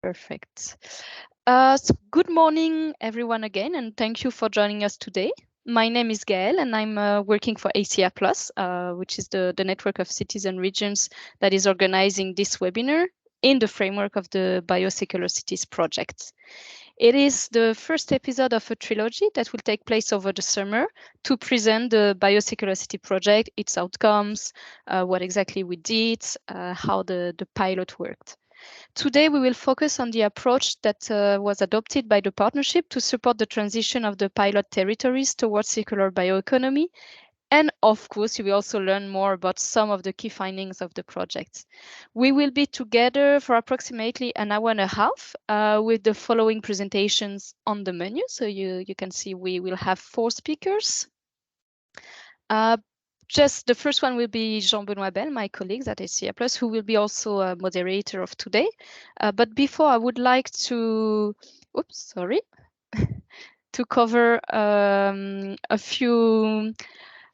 Perfect. So good morning, everyone, again, and thank you for joining us today. My name is Gaëlle, and I'm working for ACR Plus, which is the network of cities and regions that is organizing this webinar in the framework of the Biocircularcities project. It is the first episode of a trilogy that will take place over the summer to present the Biocircularity project, its outcomes, what exactly we did, how the pilot worked. Today, we will focus on the approach that was adopted by the partnership to support the transition of the pilot territories towards circular bioeconomy. And of course, you will also learn more about some of the key findings of the project. We will be together for approximately an hour and a half with the following presentations on the menu. So you can see we will have 4 speakers. Just the first one will be Jean-Benoît Bell, my colleague at ACR Plus, who will be also a moderator of today. But before, I would like to, to cover a few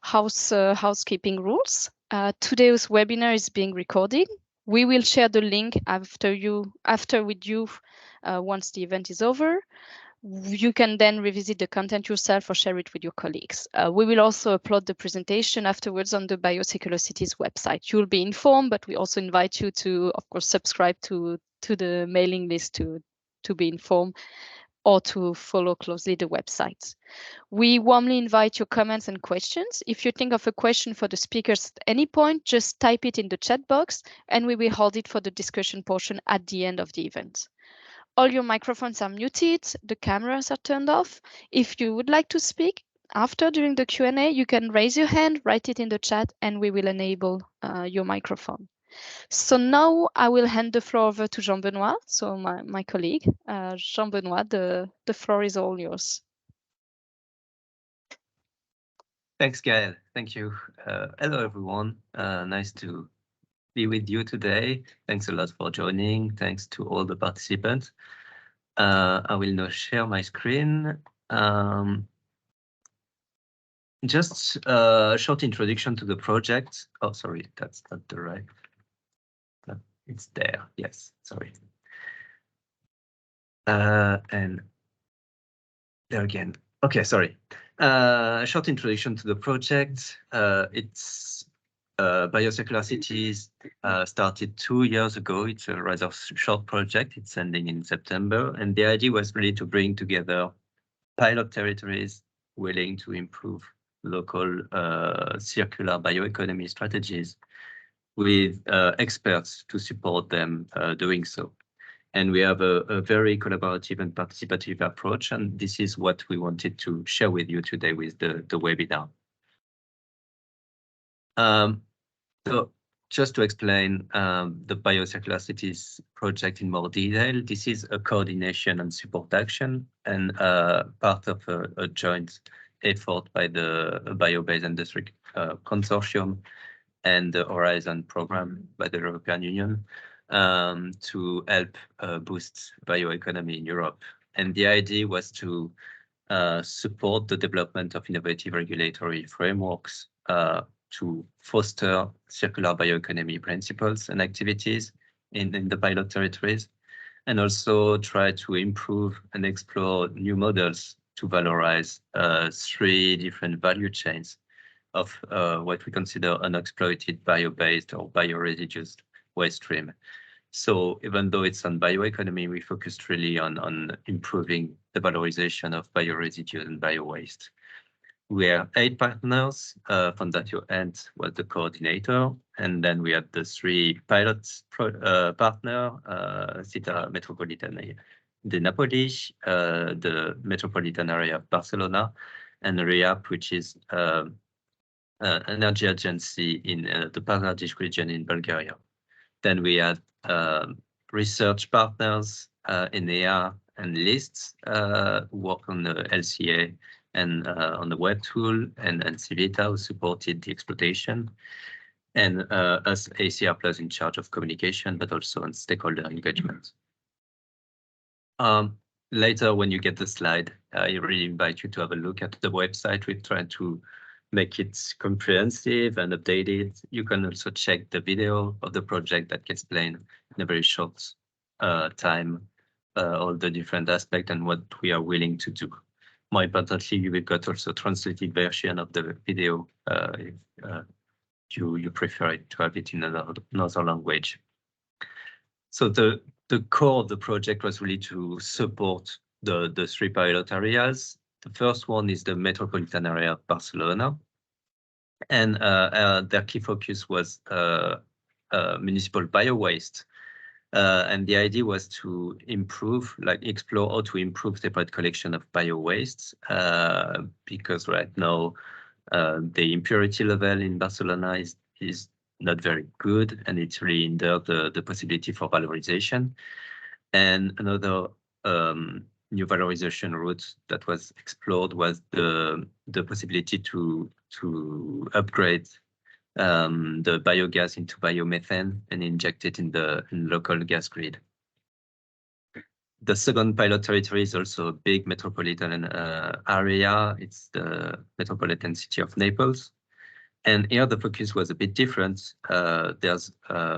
housekeeping rules. Today's webinar is being recorded. We will share the link after with you once the event is over. You can then revisit the content yourself or share it with your colleagues. We will also upload the presentation afterwards on the Biocircularities website. You'll be informed, but we also invite you to, of course, subscribe to the mailing list to be informed or to follow closely the website. We warmly invite your comments and questions. If you think of a question for the speakers at any point, just type it in the chat box and we will hold it for the discussion portion at the end of the event. All your microphones are muted, the cameras are turned off. If you would like to speak after during the Q&A, you can raise your hand, write it in the chat, and we will enable your microphone. So now I will hand the floor over to Jean-Benoît, so my colleague. Jean-Benoît, the floor is all yours. Thanks, Gaëlle. Thank you. Hello, everyone. Nice to be with you today. Thanks a lot for joining. Thanks to all the participants. I will now share my screen. Just a short introduction to the project. Oh, sorry, that's not the right. No, it's there. Yes, sorry. And there again. Okay, sorry. Short introduction to the project. It's Biocircularities started 2 years ago. It's a rather short project. It's ending in September. And the idea was really to bring together pilot territories willing to improve local circular bioeconomy strategies with experts to support them doing so. And we have a very collaborative and participative approach. And this is what we wanted to share with you today with the webinar. So just to explain the Biocircularities project in more detail, this is a coordination and support action and part of a joint effort by the Bio-Based Industry Consortium and the Horizon program by the European Union to help boost bioeconomy in Europe. And the idea was to support the development of innovative regulatory frameworks to foster circular bioeconomy principles and activities in the pilot territories, and also try to improve and explore new models to valorize 3 different value chains of what we consider unexploited bio-based or bioresidues waste stream. So even though it's on bioeconomy, we focused really on improving the valorization of bioresidues and bio-waste. We have 8 partners. Fondatio Ent was the coordinator, and then we had the 3 pilot partner, Città Metropolitana de Napoli, the metropolitan area of Barcelona, and REAP, which is an energy agency in the Pazardzhik region in Bulgaria. Then we had research partners, ENEA and LIST, who work on the LCA and on the web tool, and Civita, who supported the exploitation, and us ACR Plus in charge of communication, but also on stakeholder engagement. Later, when you get the slide, I really invite you to have a look at the website. We're trying to make it comprehensive and updated. You can also check the video of the project that gets explained in a very short time all the different aspects and what we are willing to do. More importantly, you will got also translated version of the video if you prefer it to have it in another language. So the core of the project was really to support the 3 pilot areas. The first one is the metropolitan area of Barcelona. And their key focus was municipal bio-waste. And the idea was to improve, explore how to improve separate collection of bio-wastes, because right now the impurity level in Barcelona is not very good, and it's really hindered the possibility for valorization. And another new valorization route that was explored was the possibility to upgrade the biogas into biomethane and inject it in the local gas grid. The second pilot territory is also a big metropolitan area. It's the metropolitan city of Naples. And here the focus was a bit different. There's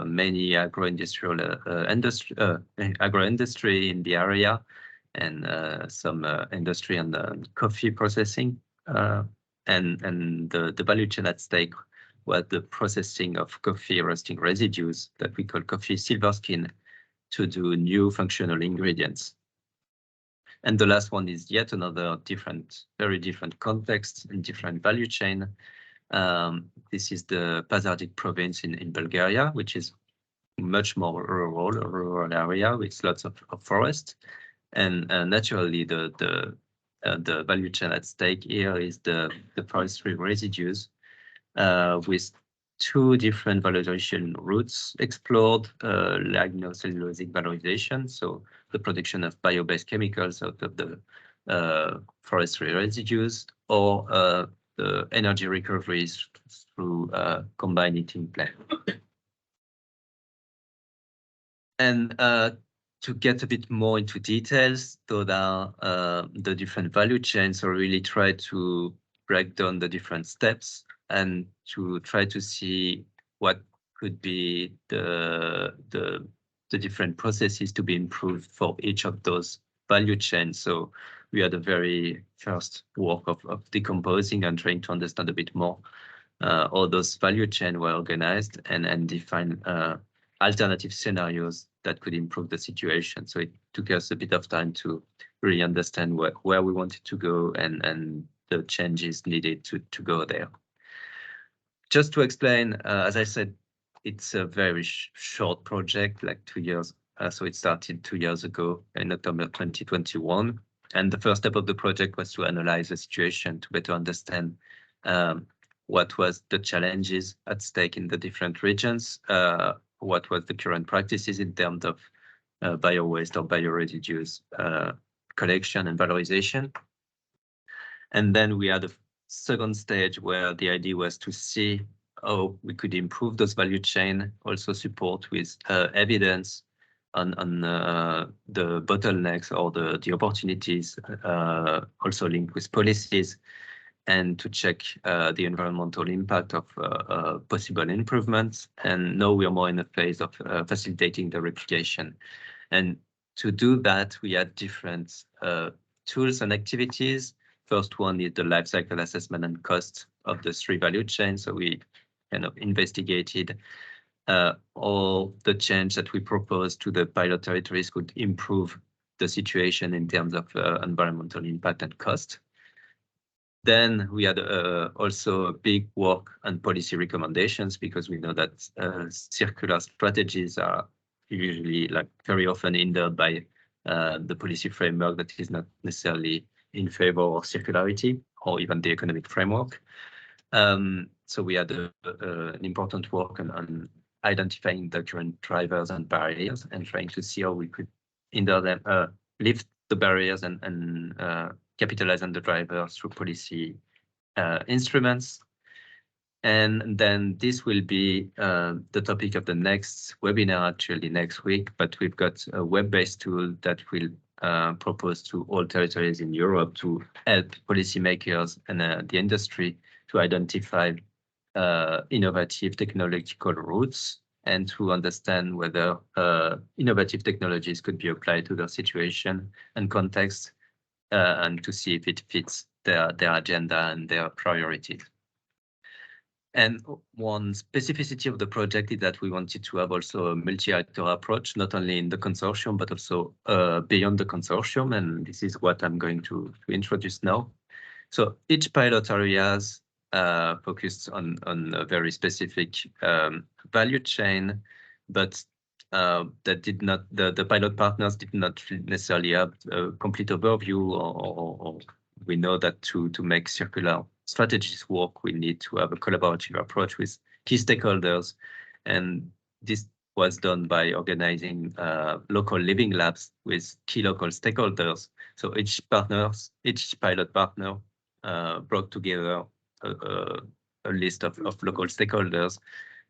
many agro-industry in the area, and some industry and coffee processing. And the value chain at stake was the processing of coffee roasting residues that we call coffee silver skin to do new functional ingredients. And the last one is yet another very different context and different value chain. This is the Pazardic province in Bulgaria, which is much more rural area with lots of forest. And naturally, the value chain at stake here is the forestry residues, with 2 different valorization routes explored, lignocellulosic valorization, so the production of bio-based chemicals out of the forestry residues, or the energy recoveries through combined heating plant. And to get a bit more into details, those are the different value chains, so really try to break down the different steps and to try to see what could be the different processes to be improved for each of those value chains. So we had a very first work of decomposing and trying to understand a bit more how those value chains were organized and define alternative scenarios that could improve the situation. So it took us a bit of time to really understand where we wanted to go and the changes needed to go there. Just to explain, as I said, it's a very short project, like 2 years. So it started 2 years ago in October 2021. And the first step of the project was to analyze the situation to better understand what was the challenges at stake in the different regions, what was the current practices in terms of bio-waste or bioresidues collection and valorization. And then we had a second stage where the idea was to see how we could improve those value chain, also support with evidence on the bottlenecks or the opportunities, also linked with policies, and to check the environmental impact of possible improvements. And now we are more in a phase of facilitating the replication. And to do that, we had different tools and activities. First one is the life cycle assessment and cost of the 3 value chains. So we kind of investigated all the change that we proposed to the pilot territories could improve the situation in terms of environmental impact and cost. Then we had also a big work on policy recommendations, because we know that circular strategies are usually very often hindered by the policy framework that is not necessarily in favor of circularity or even the economic framework. So we had an important work on identifying the current drivers and barriers and trying to see how we could hinder them, lift the barriers and capitalize on the drivers through policy instruments. And then this will be the topic of the next webinar, actually next week, but we've got a web-based tool that will propose to all territories in Europe to help policymakers and the industry to identify innovative technological routes and to understand whether innovative technologies could be applied to their situation and context, and to see if it fits their agenda and their priorities. And one specificity of the project is that we wanted to have also a multi-actor approach, not only in the consortium, but also beyond the consortium. And this is what I'm going to introduce now. So each pilot areas focused on a very specific value chain, but that did not, the pilot partners did not necessarily have a complete overview, or we know that to make circular strategies work, we need to have a collaborative approach with key stakeholders. And this was done by organizing local living labs with key local stakeholders. So each pilot partner brought together a list of local stakeholders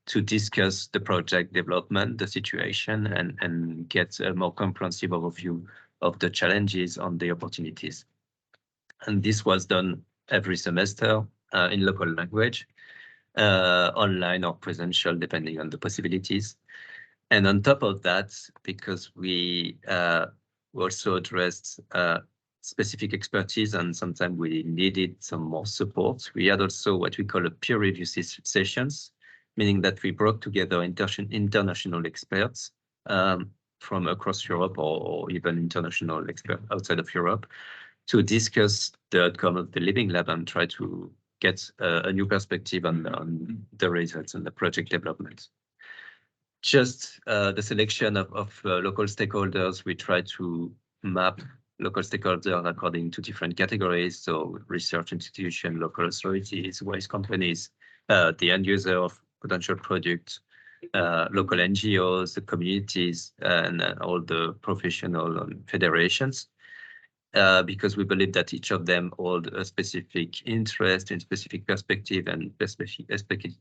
to discuss the project development, the situation, and get a more comprehensive overview of the challenges and the opportunities. And this was done every semester in local language, online or presential, depending on the possibilities. And on top of that, because we also addressed specific expertise, and sometimes we needed some more support, we had also what we call a peer review sessions, meaning that we brought together international experts from across Europe, or even international experts outside of Europe, to discuss the outcome of the living lab and try to get a new perspective on the results and the project development. Just the selection of local stakeholders, we try to map local stakeholders according to different categories. So research institution, local authorities, waste companies, the end user of potential products, local NGOs, the communities, and all the professional federations. Because we believe that each of them hold a specific interest and specific perspective and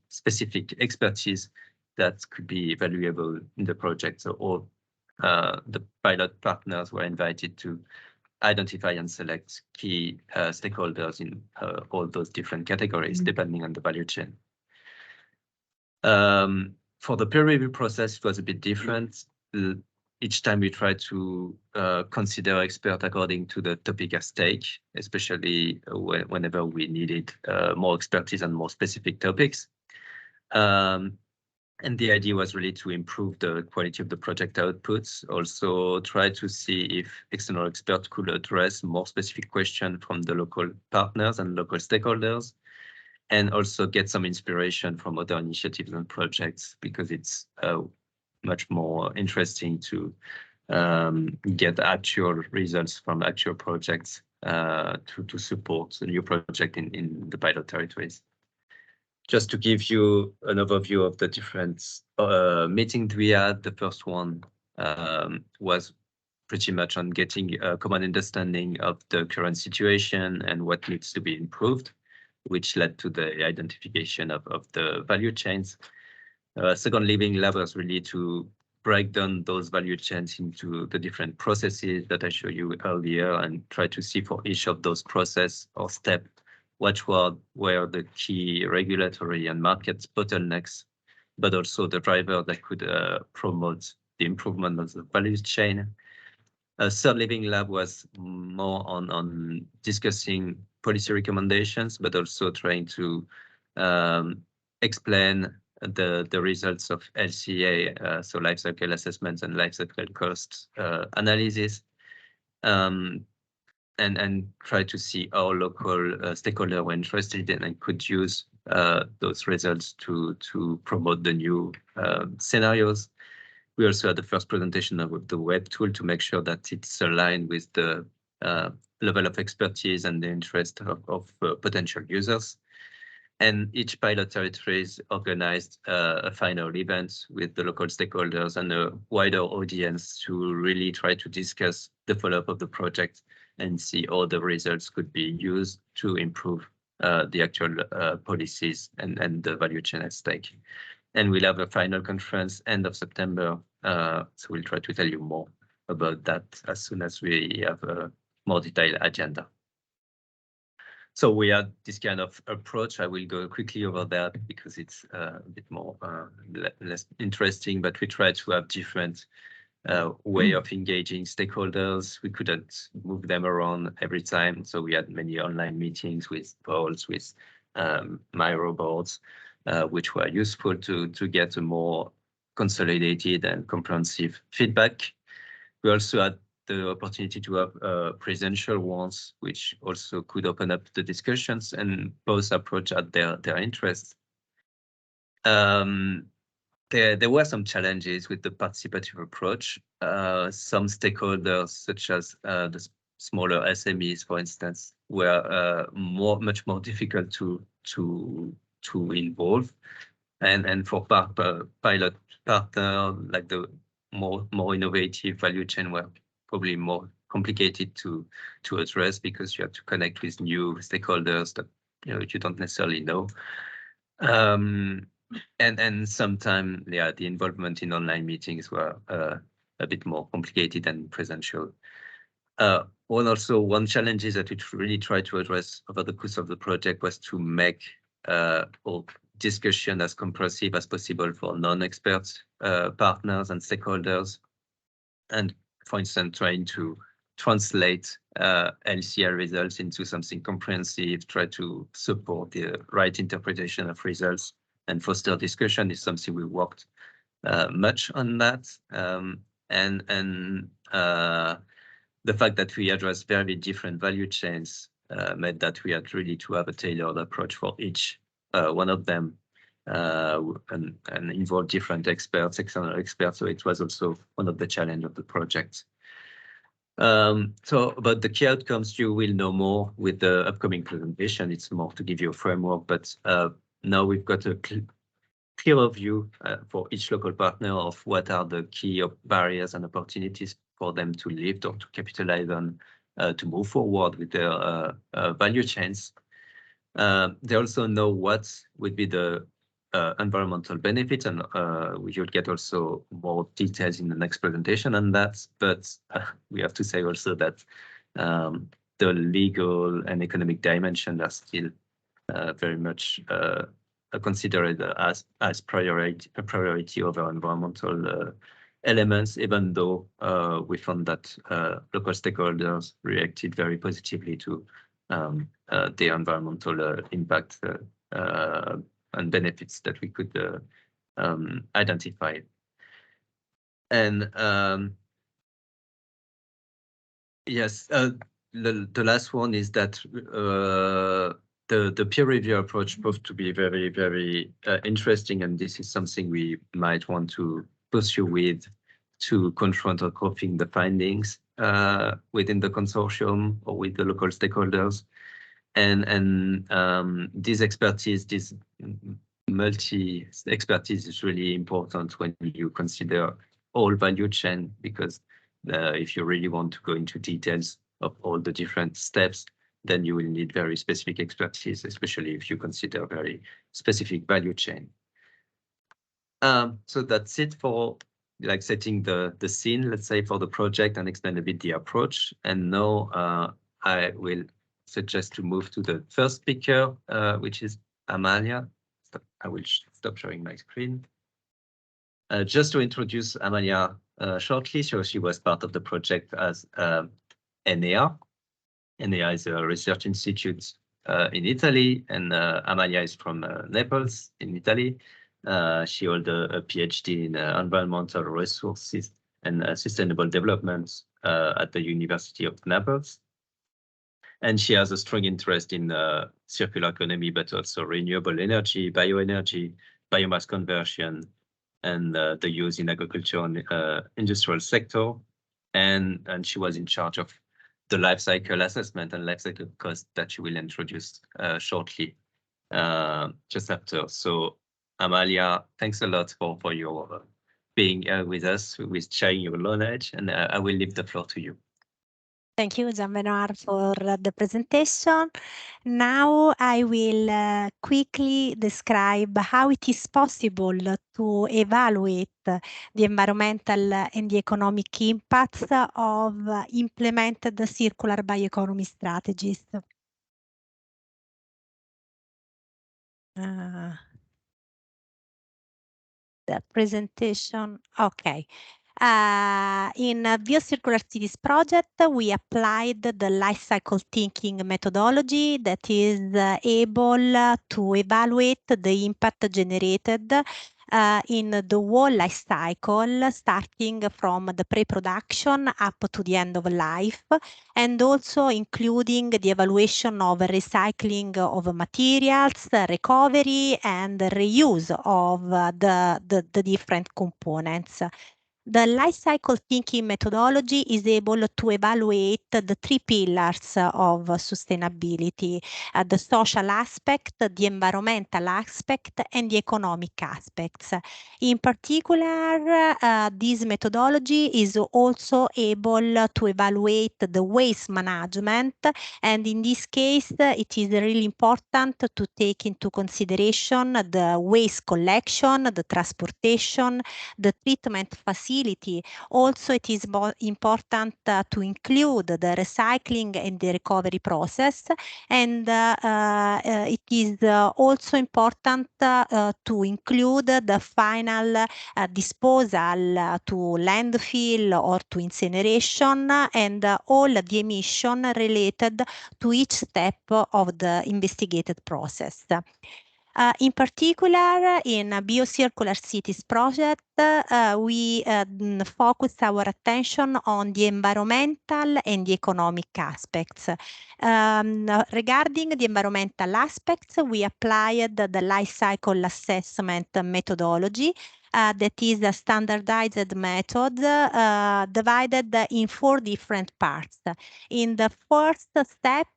specific expertise that could be valuable in the project. So all the pilot partners were invited to identify and select key stakeholders in all those different categories, depending on the value chain. For the peer review process, it was a bit different. Each time we try to consider expert according to the topic at stake, especially whenever we needed more expertise on more specific topics. And the idea was really to improve the quality of the project outputs, also try to see if external experts could address more specific questions from the local partners and local stakeholders, and also get some inspiration from other initiatives and projects, because it's much more interesting to get actual results from actual projects to support a new project in the pilot territories. Just to give you an overview of the different meetings we had, the first one was pretty much on getting a common understanding of the current situation and what needs to be improved, which led to the identification of the value chains. Second living lab was really to break down those value chains into the different processes that I showed you earlier, and try to see for each of those process or step what were the key regulatory and market bottlenecks, but also the driver that could promote the improvement of the value chain. Third living lab was more on discussing policy recommendations, but also trying to explain the results of LCA, so life cycle assessments and life cycle cost analysis, and try to see how local stakeholders were interested in and could use those results to promote the new scenarios. We also had the first presentation of the web tool to make sure that it's aligned with the level of expertise and the interest of potential users. And each pilot territory organized a final event with the local stakeholders and a wider audience to really try to discuss the follow-up of the project and see how the results could be used to improve the actual policies and the value chain at stake. And we'll have a final conference end of September, so we'll try to tell you more about that as soon as we have a more detailed agenda. So we had this kind of approach. I will go quickly over that because it's a bit more less interesting, but we try to have different way of engaging stakeholders. We couldn't move them around every time. So we had many online meetings with polls, with Miro boards, which were useful to get a more consolidated and comprehensive feedback. We also had the opportunity to have presential ones, which also could open up the discussions, and both approach at their interests. There were some challenges with the participative approach. Some stakeholders, such as the smaller SMEs, for instance, were much more difficult to involve, and for pilot partner, like the more innovative value chain, were probably more complicated to address because you have to connect with new stakeholders that you don't necessarily know. And sometimes, yeah, the involvement in online meetings were a bit more complicated than presential. One challenge is that we really tried to address over the course of the project was to make all discussion as comprehensive as possible for non-expert partners and stakeholders. And for instance, trying to translate LCL results into something comprehensive, try to support the right interpretation of results and foster discussion is something we worked much on that. The fact that we address very different value chains meant that we had really to have a tailored approach for each one of them and involve different experts, external experts. So it was also one of the challenges of the project. So about the key outcomes, you will know more with the upcoming presentation. It's more to give you a framework, but now we've got a clearer view for each local partner of what are the key barriers and opportunities for them to lift or to capitalize on to move forward with their value chains. They also know what would be the environmental benefits, and you'll get also more details in the next presentation on that. But we have to say also that the legal and economic dimension are still very much considered as a priority over environmental elements, even though we found that local stakeholders reacted very positively to the environmental impact and benefits that we could identify. And yes, the last one is that the peer review approach proved to be very, very interesting, and this is something we might want to pursue with to confront or coping the findings within the consortium or with the local stakeholders. And this expertise, this multi-expertise is really important when you consider all value chain, because if you really want to go into details of all the different steps, then you will need very specific expertise, especially if you consider very specific value chain. So that's it for like setting the scene, let's say, for the project and explain a bit the approach. And now I will suggest to move to the first speaker, which is Amalia. I will stop showing my screen. Just to introduce Amalia shortly, so she was part of the project as NEA. NEA is a research institute in Italy, and Amalia is from Naples in Italy. She holds a PhD in environmental resources and sustainable development at the University of Naples. And she has a strong interest in circular economy, but also renewable energy, bioenergy, biomass conversion, and the use in agriculture and industrial sector. And she was in charge of the life cycle assessment and life cycle cost that she will introduce shortly, just after. So Amalia, thanks a lot for your being with us, with sharing your knowledge, and I will leave the floor to you. Thank you, Jean-Benoit, for the presentation. Now I will quickly describe how it is possible to evaluate the environmental and the economic impacts of implemented circular bioeconomy strategies. the presentation. Okay. In Biocircularcities project, we applied the life cycle thinking methodology that is able to evaluate the impact generated in the whole life cycle, starting from the pre-production up to the end of life, and also including the evaluation of recycling of materials, recovery, and reuse of the different components. The life cycle thinking methodology is able to evaluate the three pillars of sustainability, the social aspect, the environmental aspect, and the economic aspects. In particular, this methodology is also able to evaluate the waste management, and in this case, it is really important to take into consideration the waste collection, the transportation, the treatment facility. Also, it is important to include the recycling and the recovery process, and it is also important to include the final disposal to landfill or to incineration, and all the emission related to each step of the investigated process. In particular, in Biocircularcities project, we focus our attention on the environmental and the economic aspects. Regarding the environmental aspects, we applied the life cycle assessment methodology. That is a standardized method divided in 4 different parts. In the first step,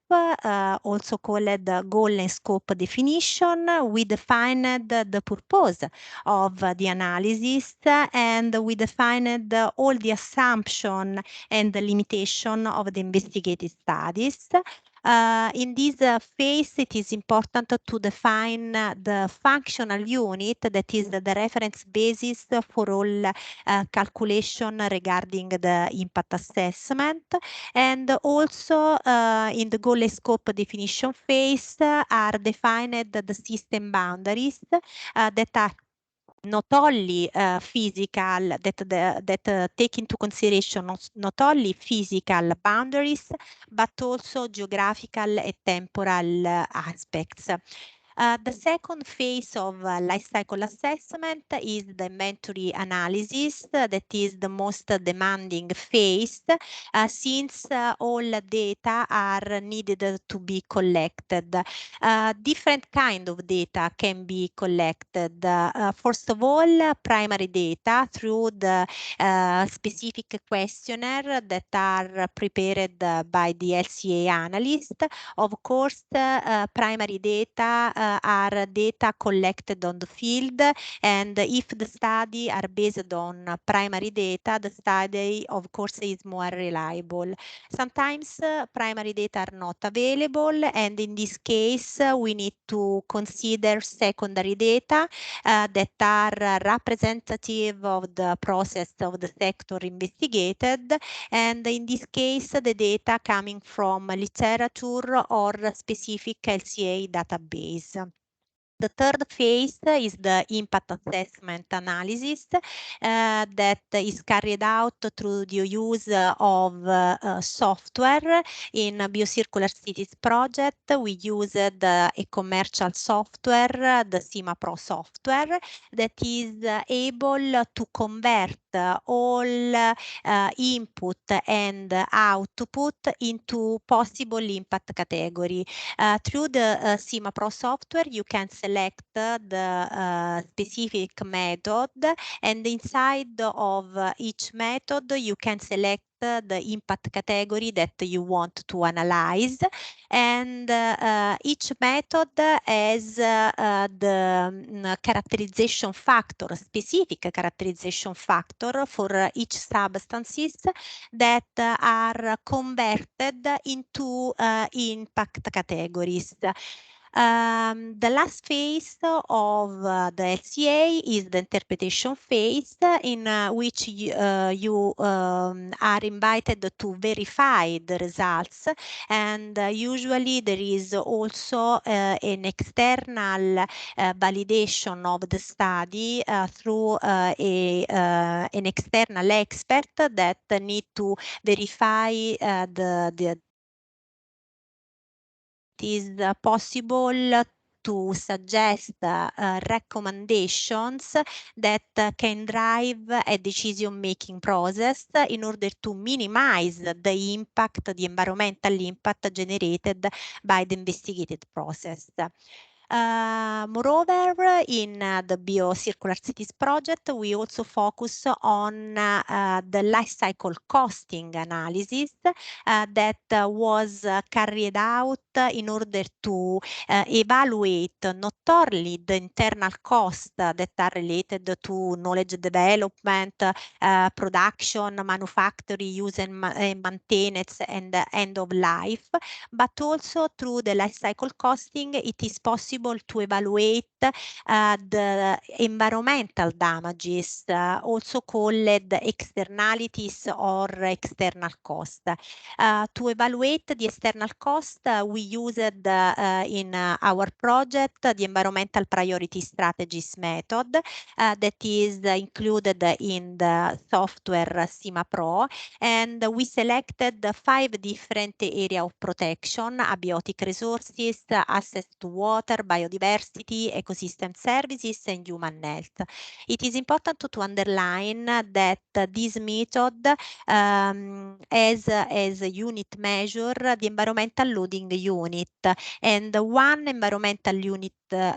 also called goal and scope definition, we defined the purpose of the analysis, and we defined all the assumption and the limitation of the investigated studies. In this phase, it is important to define the functional unit that is the reference basis for all calculation regarding the impact assessment. And also in the goal and scope definition phase are defined the system boundaries that are not only physical, that take into consideration not only physical boundaries, but also geographical and temporal aspects. The second phase of life cycle assessment is the inventory analysis. That is the most demanding phase, since all data are needed to be collected. Different kind of data can be collected. First of all, primary data through the specific questionnaire that are prepared by the LCA analyst. Of course, primary data are data collected on the field, and if the study are based on primary data, the study, of course, is more reliable. Sometimes primary data are not available, and in this case, we need to consider secondary data that are representative of the process of the sector investigated, and in this case, the data coming from literature or specific LCA database. The third phase is the impact assessment analysis that is carried out through the use of software. In Biocircularcities project, we used a commercial software, the CIMA Pro software, that is able to convert all input and output into possible impact category. Through the CIMA Pro software, you can select the specific method, and inside of each method, you can select the impact category that you want to analyze, and each method has the characterization factor, specific characterization factor for each substances that are converted into impact categories. The last phase of the LCA is the interpretation phase, in which you are invited to verify the results, and usually there is also an external validation of the study through an external expert that need to verify it is possible to suggest recommendations that can drive a decision-making process in order to minimize the impact, the environmental impact generated by the investigated process. Moreover, in the Biocircularcities project, we also focus on the life cycle costing analysis that was carried out in order to evaluate not only the internal costs that are related to knowledge development, production, manufacturing, use and maintenance, and end of life, but also through the life cycle costing, it is possible to evaluate the environmental damages, also called externalities or external cost. To evaluate the external cost, we used in our project the environmental priority strategies method that is included in the software CIMA Pro, and we selected 5 different areas of protection: abiotic resources, access to water, biodiversity, ecosystem services, and human health. It is important to underline that this method as a unit measure the environmental loading unit, and one environmental unit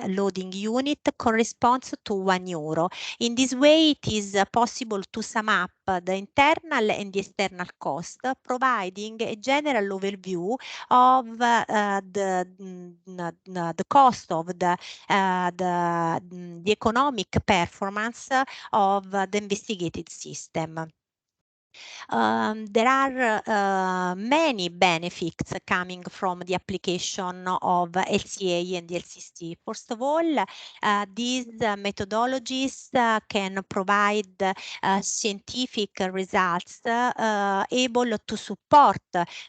loading unit corresponds to €1. In this way, it is possible to sum up the internal and the external cost, providing a general overview of the cost of the economic performance of the investigated system. There are many benefits coming from the application of LCA and LCC. First of all, these methodologies can provide scientific results able to support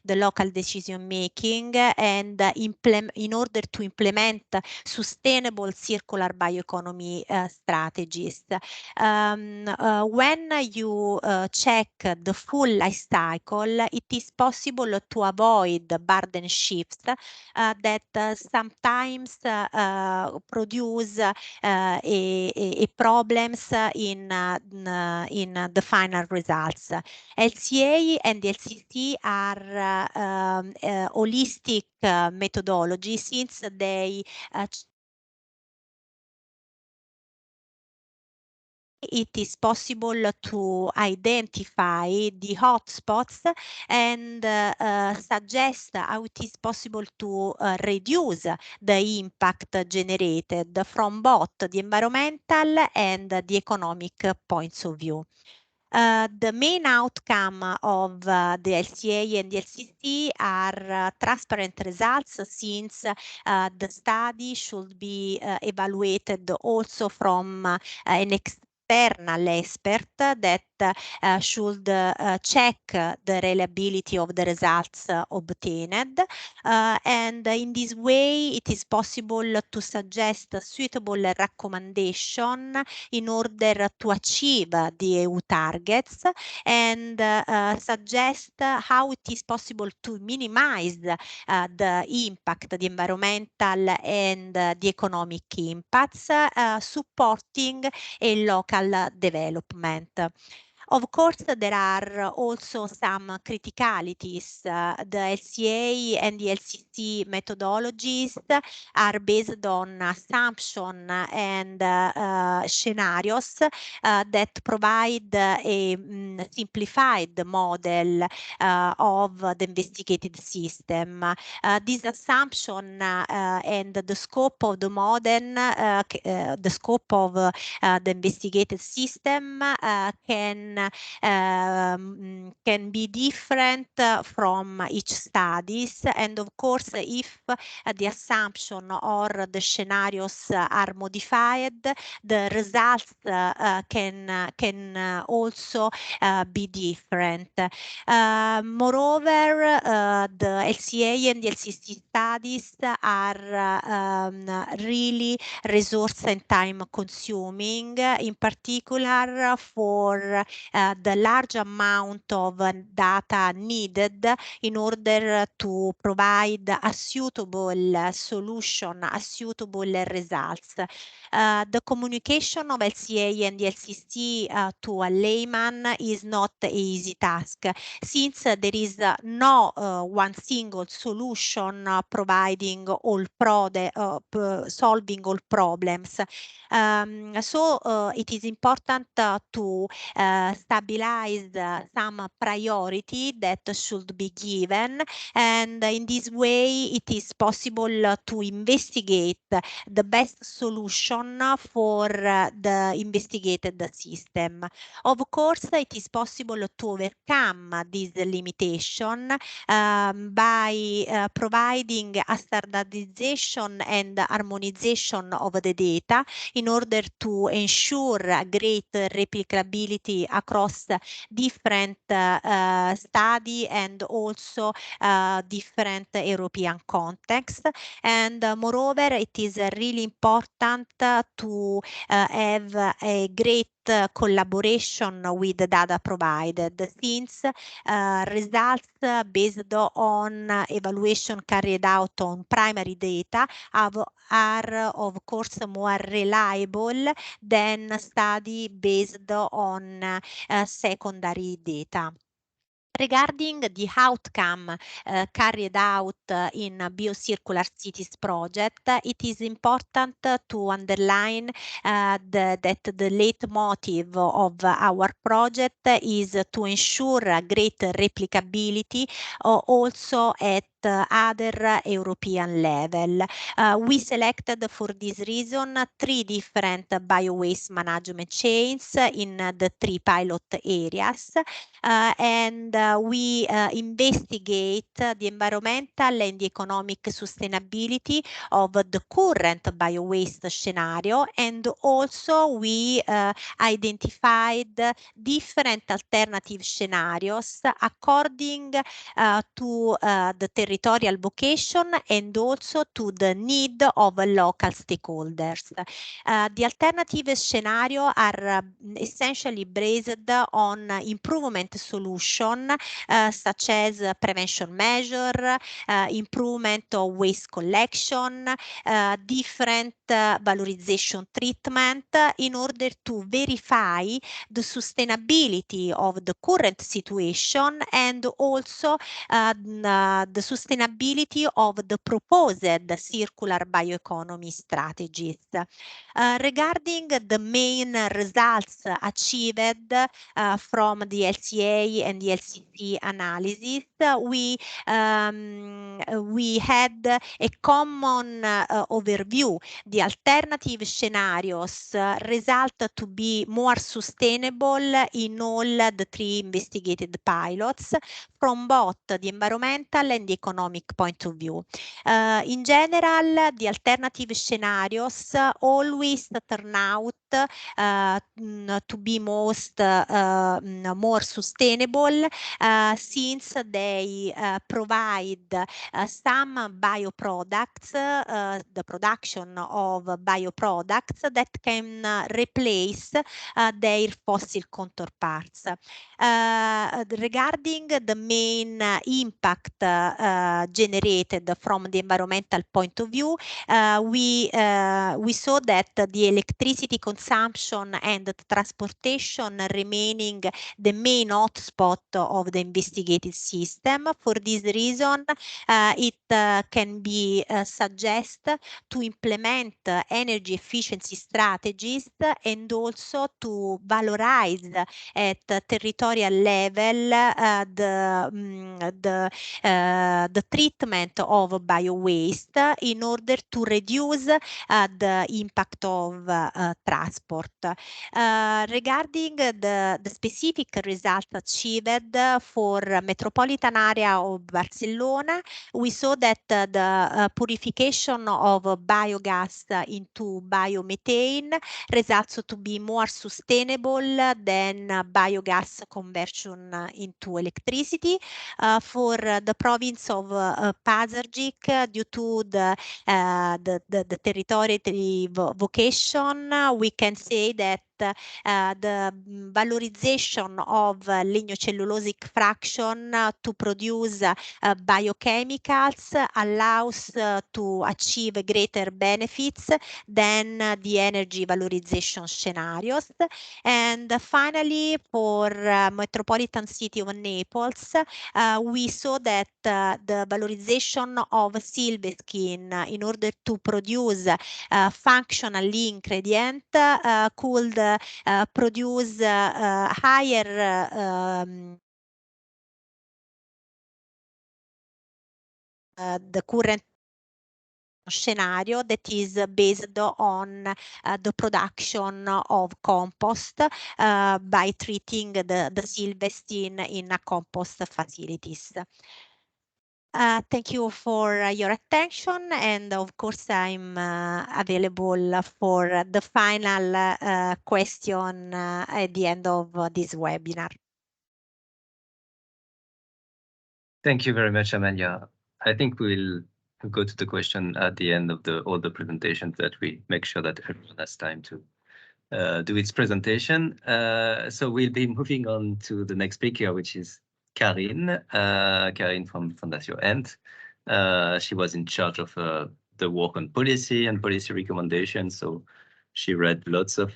the local decision making and in order to implement sustainable circular bioeconomy strategies. When you check the full life cycle, it is possible to avoid burden shifts that sometimes produce a problems in the final results. LCA and LCC are holistic methodology, since they it is possible to identify the hotspots and suggest how it is possible to reduce the impact generated from both the environmental and the economic points of view. The main outcome of the LCA and the LCC are transparent results, since the study should be evaluated also from an external expert that should check the reliability of the results obtained, and in this way it is possible to suggest suitable recommendation in order to achieve the EU targets, and suggest how it is possible to minimize the impact, the environmental and the economic impacts, supporting a local development. Of course, there are also some criticalities. The LCA and the LCC methodologies are based on assumption and scenarios that provide a simplified model of the investigated system. This assumption and the scope of the model, the scope of the investigated system can be different from each studies, and of course if the assumption or the scenarios are modified, the results can also be different. Moreover, the LCA and the LCC studies are really resource and time consuming, in particular for the large amount of data needed in order to provide a suitable solution, a suitable results. The communication of LCA and the LCC to a layman is not an easy task, since there is no one single solution providing all solving all problems. So it is important to stabilize some priority that should be given, and in this way it is possible to investigate the best solution for the investigated system. Of course, it is possible to overcome this limitation by providing a standardization and harmonization of the data in order to ensure great replicability across different study and also different European contexts. And moreover, it is really important to have a great collaboration with the data provided, since results based on evaluation carried out on primary data are of course more reliable than study based on secondary data. Regarding the outcome carried out in Biocircularcities project, it is important to underline that the leitmotif of our project is to ensure great replicability also at other European level. We selected for this reason 3 different bio-waste management chains in the 3 pilot areas, and we investigate the environmental and the economic sustainability of the current bio-waste scenario, and also we identified different alternative scenarios according to the territorial vocation and also to the need of local stakeholders. The alternative scenario are essentially based on improvement solution such as prevention measure, improvement of waste collection, different valorization treatment in order to verify the sustainability of the current situation and also the sustainability of the proposed circular bioeconomy strategies. Regarding the main results achieved from the LCA and the LCC analysis, we had a common overview. The alternative scenarios result to be more sustainable in all the 3 investigated pilots from both the environmental and the economic point of view. In general, the alternative scenarios always turn out to be more sustainable since they provide some bioproducts, the production of bioproducts that can replace their fossil counterparts. Regarding the main impact generated from the environmental point of view, we saw that the electricity consumption and the transportation remaining the main hotspot of the investigated system. For this reason, it can be suggested to implement energy efficiency strategies and also to valorize at territorial level the treatment of bio waste in order to reduce the impact of trash. transport. Regarding the specific results achieved for metropolitan area of Barcelona, we saw that the purification of biogas into biomethane results to be more sustainable than biogas conversion into electricity. For the province of Pazardzhik, due to the territory vocation, we can say that the valorization of lignocellulosic fraction to produce biochemicals allows to achieve greater benefits than the energy valorization scenarios. And finally, for metropolitan city of Naples, we saw that the valorization of silver skin in order to produce functional ingredient could produce higher the current scenario that is based on the production of compost by treating the silvestine in a compost facilities. Thank you for your attention, and of course I'm available for the final question at the end of this webinar. Thank you very much, Amalia. I think we'll go to the question at the end of all the presentations, that we make sure that everyone has time to do its presentation. So we'll be moving on to the next speaker, which is Karine. Karine from Fondation Ent. She was in charge of the work on policy and policy recommendations. So she read lots of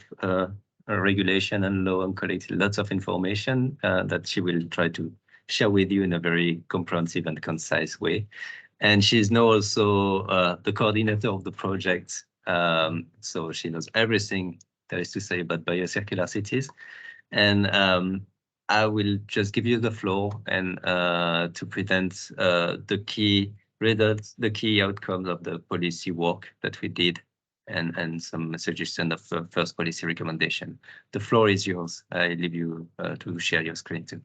regulation and law and collected lots of information that she will try to share with you in a very comprehensive and concise way. And she's now also the coordinator of the project. So she knows everything there is to say about biocircularities. And I will just give you the floor and to present the key results, the key outcomes of the policy work that we did, and some suggestions of first policy recommendation. The floor is yours. I leave you to share your screen too.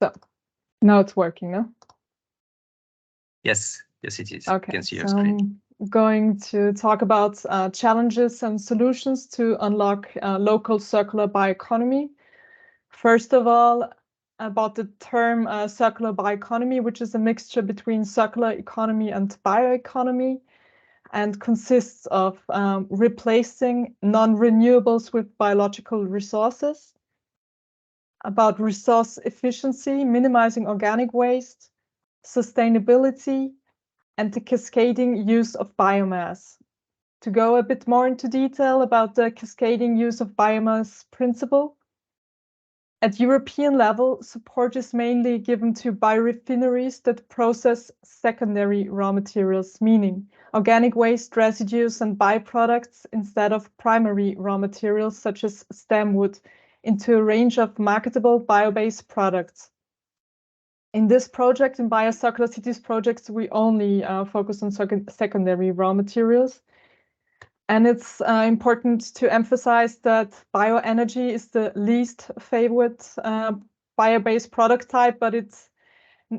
So now it's working, no? Yes, yes, it is. Okay, You can see your so screen. I'm going to talk about challenges and solutions to unlock local circular bioeconomy. First of all, about the term circular bioeconomy, which is a mixture between circular economy and bioeconomy, and consists of replacing non-renewables with biological resources. About resource efficiency, minimizing organic waste, sustainability, and the cascading use of biomass. To go a bit more into detail about the cascading use of biomass principle, at European level, support is mainly given to biorefineries that process secondary raw materials, meaning organic waste, residues, and byproducts instead of primary raw materials such as stem wood, into a range of marketable bio-based products. In this project, in Biocircularcities projects, we only focus on secondary raw materials. And it's important to emphasize that bioenergy is the least favorite bio-based product type, but it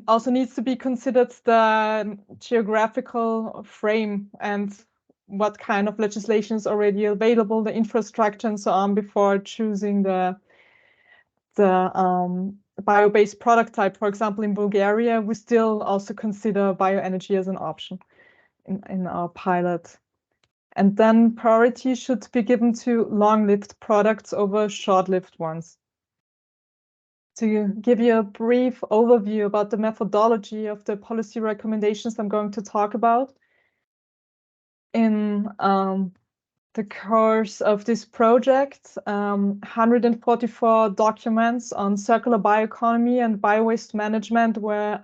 also needs to be considered the geographical frame and what kind of legislation is already available, the infrastructure and so on, before choosing the bio-based product type. For example, in Bulgaria, we still also consider bioenergy as an option in our pilot. And then priority should be given to long-lived products over short-lived ones. To give you a brief overview about the methodology of the policy recommendations I'm going to talk about. In the course of this project, 144 documents on circular bioeconomy and biowaste management were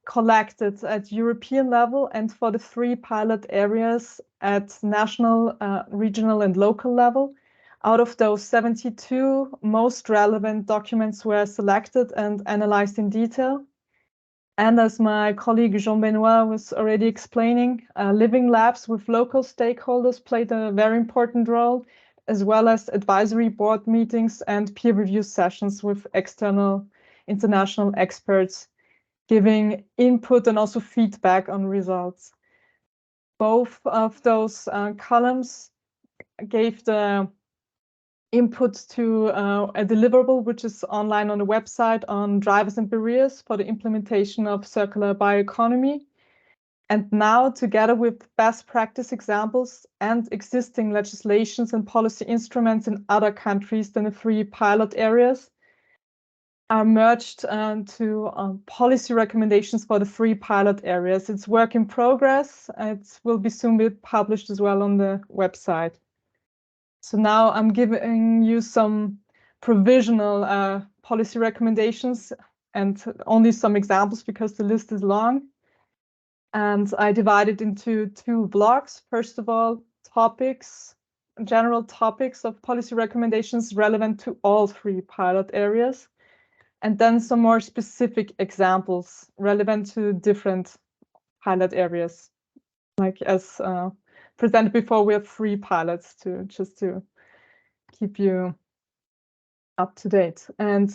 collected at European level and for the 3 pilot areas at national, regional and local level. Out of those 72, most relevant documents were selected and analyzed in detail. And as my colleague Jean-Benoit was already explaining, living labs with local stakeholders played a very important role, as well as advisory board meetings and peer review sessions with external international experts, giving input and also feedback on results. Both of those columns gave the input to a deliverable, which is online on the website on drivers and barriers for the implementation of circular bioeconomy. And now, together with best practice examples and existing legislations and policy instruments in other countries than the 3 pilot areas, are merged to policy recommendations for the 3 pilot areas. It's work in progress. It will be soon be published as well on the website. So now I'm giving you some provisional policy recommendations and only some examples because the list is long. And I divide it into 2 blocks. First of all, topics, general topics of policy recommendations relevant to all 3 pilot areas. And then some more specific examples relevant to different pilot areas. Like as presented before, we have 3 pilots just to keep you up to date. And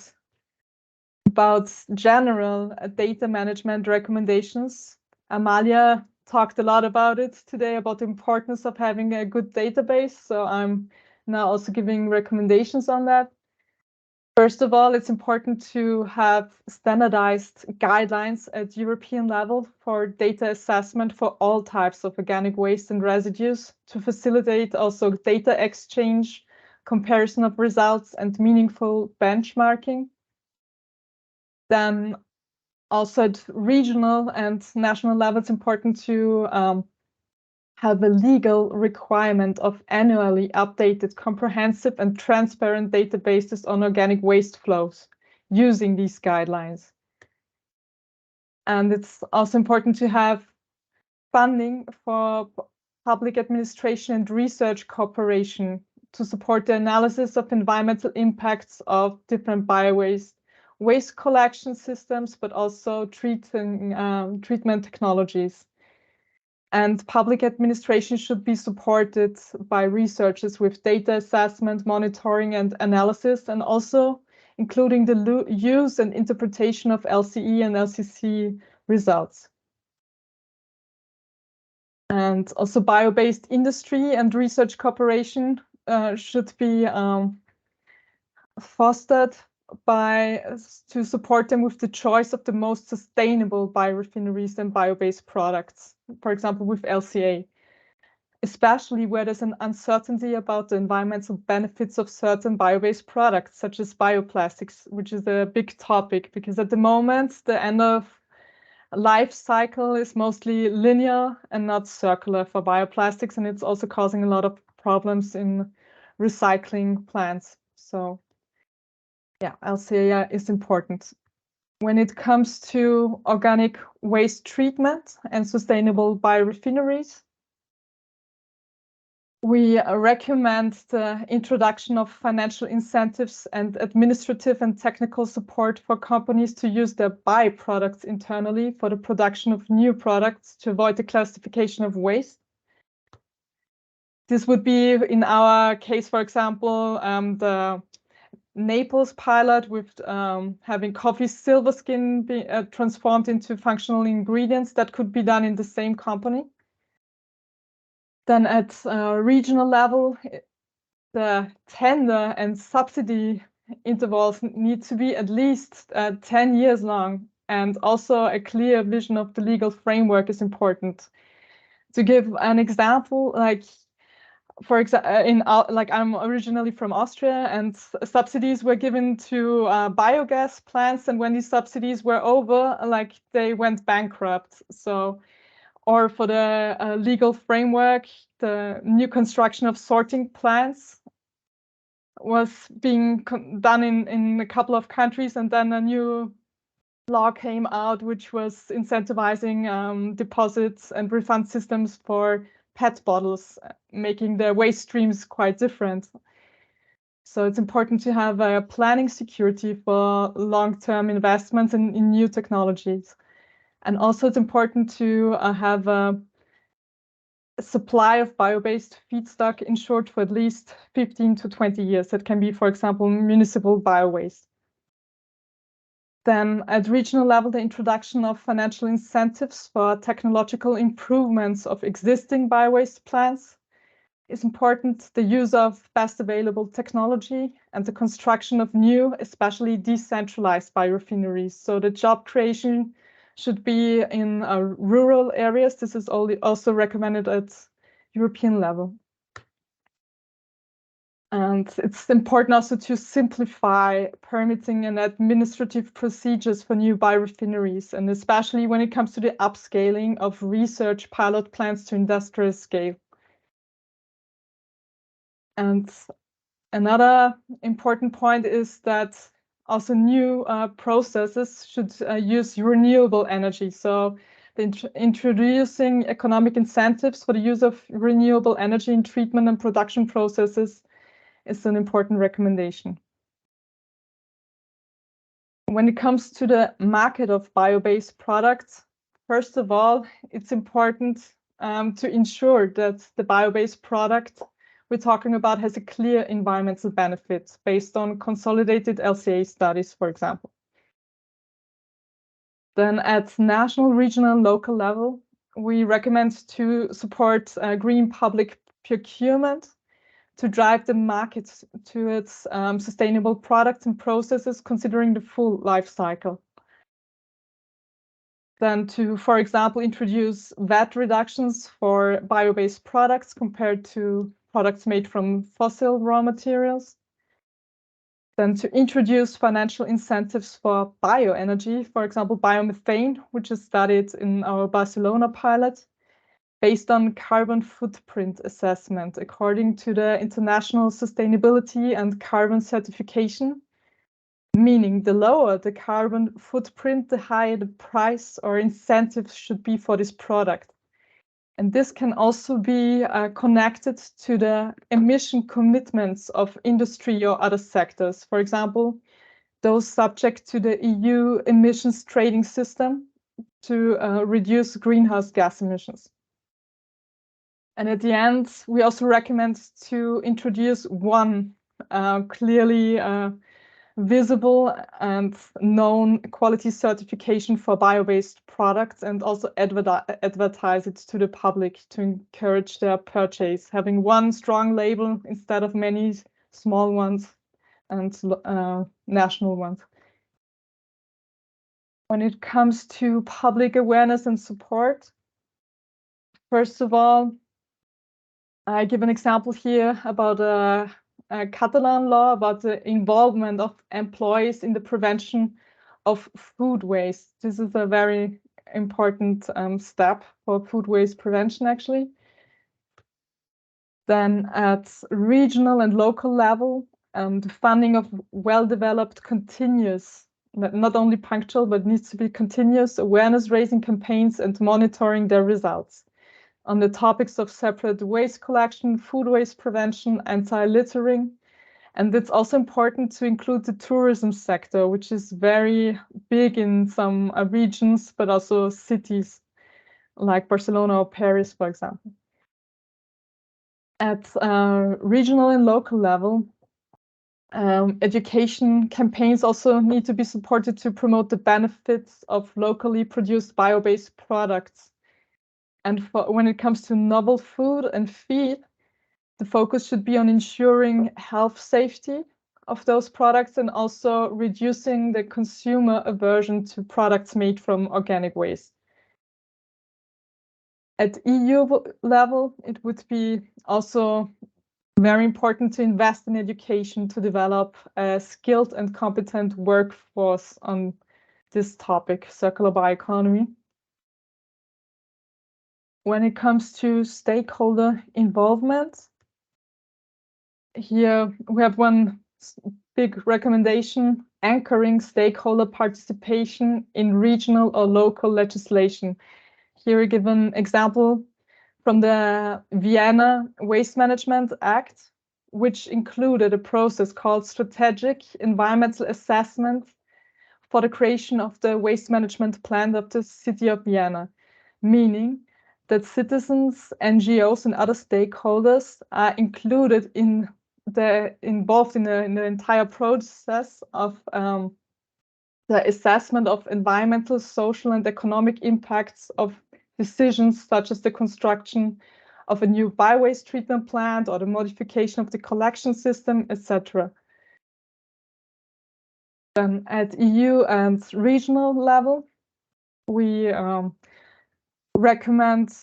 about general data management recommendations, Amalia talked a lot about it today, about the importance of having a good database. So I'm now also giving recommendations on that. First of all, it's important to have standardized guidelines at European level for data assessment for all types of organic waste and residues to facilitate also data exchange, comparison of results, and meaningful benchmarking. Then also at regional and national level, it's important to have a legal requirement of annually updated, comprehensive and transparent databases on organic waste flows using these guidelines. And it's also important to have funding for public administration and research cooperation to support the analysis of environmental impacts of different biowaste, waste collection systems, but also treatment technologies. And public administration should be supported by researchers with data assessment, monitoring, and analysis, and also including the use and interpretation of LCE and LCC results. And also bio-based industry and research cooperation should be fostered to support them with the choice of the most sustainable biorefineries and bio-based products, for example, with LCA, especially where there's an uncertainty about the environmental benefits of certain bio-based products, such as bioplastics, which is a big topic, because at the moment, the end of life cycle is mostly linear and not circular for bioplastics, and it's also causing a lot of problems in recycling plants. So yeah, LCA is important. When it comes to organic waste treatment and sustainable biorefineries, we recommend the introduction of financial incentives and administrative and technical support for companies to use their byproducts internally for the production of new products to avoid the classification of waste. This would be, in our case, for example, the Naples pilot with having coffee silver skin be transformed into functional ingredients that could be done in the same company. Then at regional level, the tender and subsidy intervals need to be at least 10 years long, and also a clear vision of the legal framework is important. To give an example, like for example, like I'm originally from Austria, and subsidies were given to biogas plants, and when these subsidies were over, like they went bankrupt. So Or for the legal framework, the new construction of sorting plants was being done in a couple of countries, and then a new law came out which was incentivizing deposits and refund systems for PET bottles, making the waste streams quite different. So it's important to have a planning security for long-term investments in new technologies. And also it's important to have a supply of bio-based feedstock ensured for at least 15 to 20 years. That can be, for example, municipal bio-waste. Then at regional level, the introduction of financial incentives for technological improvements of existing bio-waste plants is important. The use of best available technology and the construction of new, especially decentralized biorefineries. So the job creation should be in rural areas. This is also recommended at European level. And it's important also to simplify permitting and administrative procedures for new biorefineries, and especially when it comes to the upscaling of research pilot plants to industrial scale. And another important point is that also new processes should use renewable energy. So introducing economic incentives for the use of renewable energy in treatment and production processes is an important recommendation. When it comes to the market of bio-based products, first of all, it's important to ensure that the bio-based product we're talking about has a clear environmental benefit based on consolidated LCA studies, for example. Then at national, regional, and local level, we recommend to support green public procurement to drive the market to its sustainable products and processes, considering the full life cycle. Then to, for example, introduce VAT reductions for bio-based products compared to products made from fossil raw materials. Then to introduce financial incentives for bioenergy, for example, biomethane, which is studied in our Barcelona pilot, based on carbon footprint assessment according to the International Sustainability and Carbon Certification, meaning the lower the carbon footprint, the higher the price or incentives should be for this product. And this can also be connected to the emission commitments of industry or other sectors. For example, those subject to the EU emissions trading system to reduce greenhouse gas emissions. And at the end, we also recommend to introduce one clearly visible and known quality certification for bio-based products, and also advertise it to the public to encourage their purchase, having one strong label instead of many small ones and national ones. When it comes to public awareness and support, first of all, I give an example here about a Catalan law about the involvement of employees in the prevention of food waste. This is a very important step for food waste prevention, actually. Then at regional and local level, the funding of well-developed continuous, not only punctual, but needs to be continuous awareness-raising campaigns and monitoring their results on the topics of separate waste collection, food waste prevention, anti-littering. And it's also important to include the tourism sector, which is very big in some regions, but also cities like Barcelona or Paris, for example. At regional and local level, education campaigns also need to be supported to promote the benefits of locally produced bio-based products. And when it comes to novel food and feed, the focus should be on ensuring health safety of those products and also reducing the consumer aversion to products made from organic waste. At EU level, it would be also very important to invest in education to develop a skilled and competent workforce on this topic, circular bioeconomy. When it comes to stakeholder involvement, here we have one big recommendation: anchoring stakeholder participation in regional or local legislation. Here I give an example from the Vienna Waste Management Act, which included a process called strategic environmental assessment for the creation of the waste management plan of the city of Vienna, meaning that citizens, NGOs, and other stakeholders are included involved in the entire process of the assessment of environmental, social, and economic impacts of decisions such as the construction of a new biowaste treatment plant or the modification of the collection system, etc. Then at EU and regional level, we recommend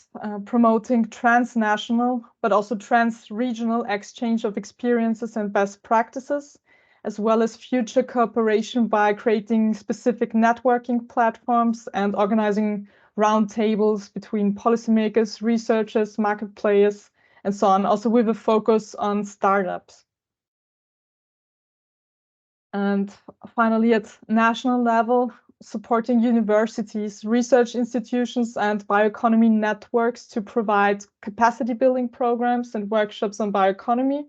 promoting transnational but also trans-regional exchange of experiences and best practices, as well as future cooperation by creating specific networking platforms and organizing roundtables between policymakers, researchers, market players, and so on, also with a focus on startups. And finally, at national level, supporting universities, research institutions, and bioeconomy networks to provide capacity building programs and workshops on bioeconomy,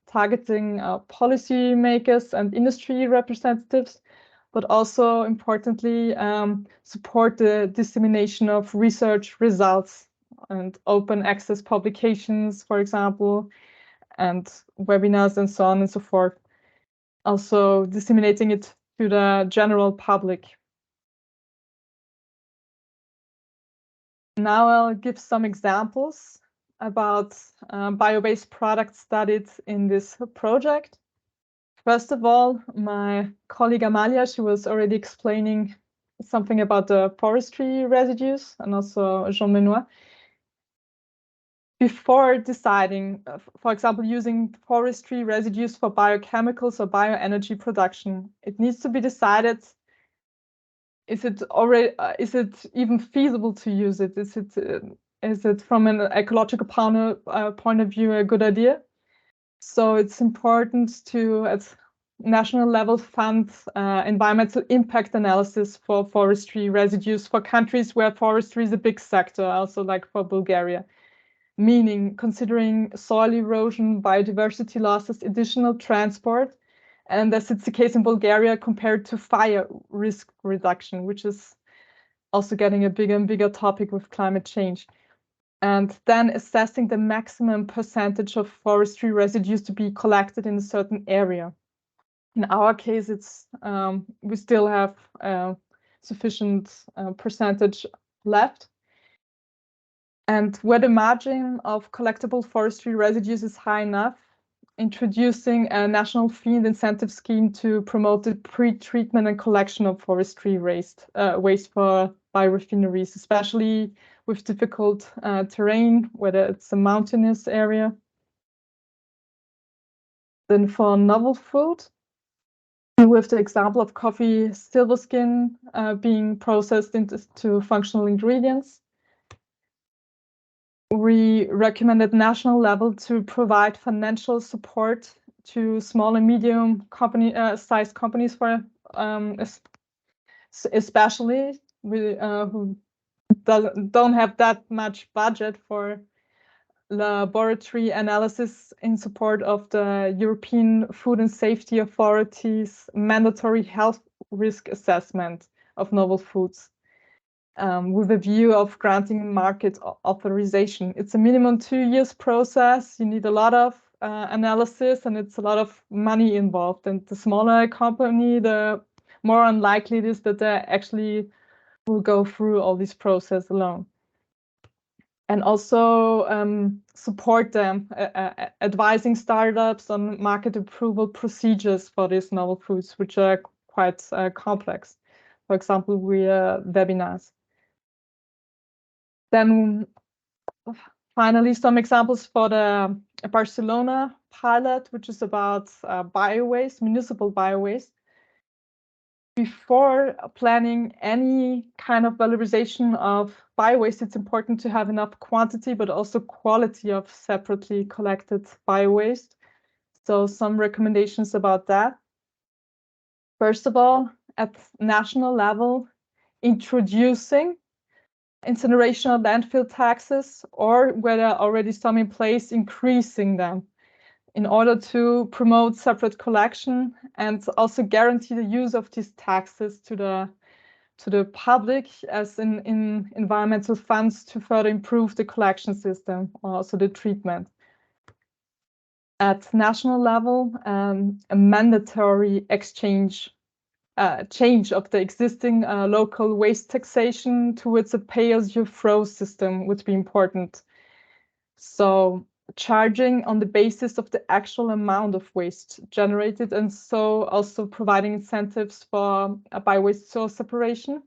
targeting policymakers and industry representatives, but also importantly, support the dissemination of research results and open access publications, for example, and webinars and so on and so forth. Also disseminating it to the general public. Now I'll give some examples about bio-based products studied in this project. First of all, my colleague Amalia, she was already explaining something about the forestry residues, and also Jean-Benoit. Before deciding, for example, using forestry residues for biochemicals or bioenergy production, it needs to be decided: is it even feasible to use it? Is it from an ecological point of view a good idea? So it's important to, at national level, fund environmental impact analysis for forestry residues for countries where forestry is a big sector, also like for Bulgaria. Meaning considering soil erosion, biodiversity losses, additional transport, and as it's the case in Bulgaria, compared to fire risk reduction, which is also getting a bigger and bigger topic with climate change. And then assessing the maximum percentage of forestry residues to be collected in a certain area. In our case, it's we still have sufficient percentage left. And where the margin of collectible forestry residues is high enough, introducing a national fee and incentive scheme to promote the pre-treatment and collection of forestry waste for biorefineries, especially with difficult terrain, whether it's a mountainous area. Then for novel food, with the example of coffee silver skin being processed into functional ingredients, we recommend at national level to provide financial support to small and medium sized companies for especially who don't have that much budget for laboratory analysis in support of the European Food and Safety Authority's mandatory health risk assessment of novel foods. With a view of granting market authorization. It's a minimum 2 years process. You need a lot of analysis, and it's a lot of money involved. And the smaller a company, the more unlikely it is that they actually will go through all this process alone. And also support them, advising startups on market approval procedures for these novel foods, which are quite complex. For example, webinars. Then finally, some examples for the Barcelona pilot, which is about biowaste, municipal biowaste. before planning any kind of valorization of bio-waste, it's important to have enough quantity, but also quality of separately collected bio-waste. So some recommendations about that. First of all, at national level, introducing incineration or landfill taxes, or where there are already some in place, increasing them in order to promote separate collection and also guarantee the use of these taxes to the public as in environmental funds to further improve the collection system, also the treatment. At national level, a mandatory change of the existing local waste taxation towards a pay-as-you-throw system would be important. So charging on the basis of the actual amount of waste generated, and so also providing incentives for bio-waste source separation.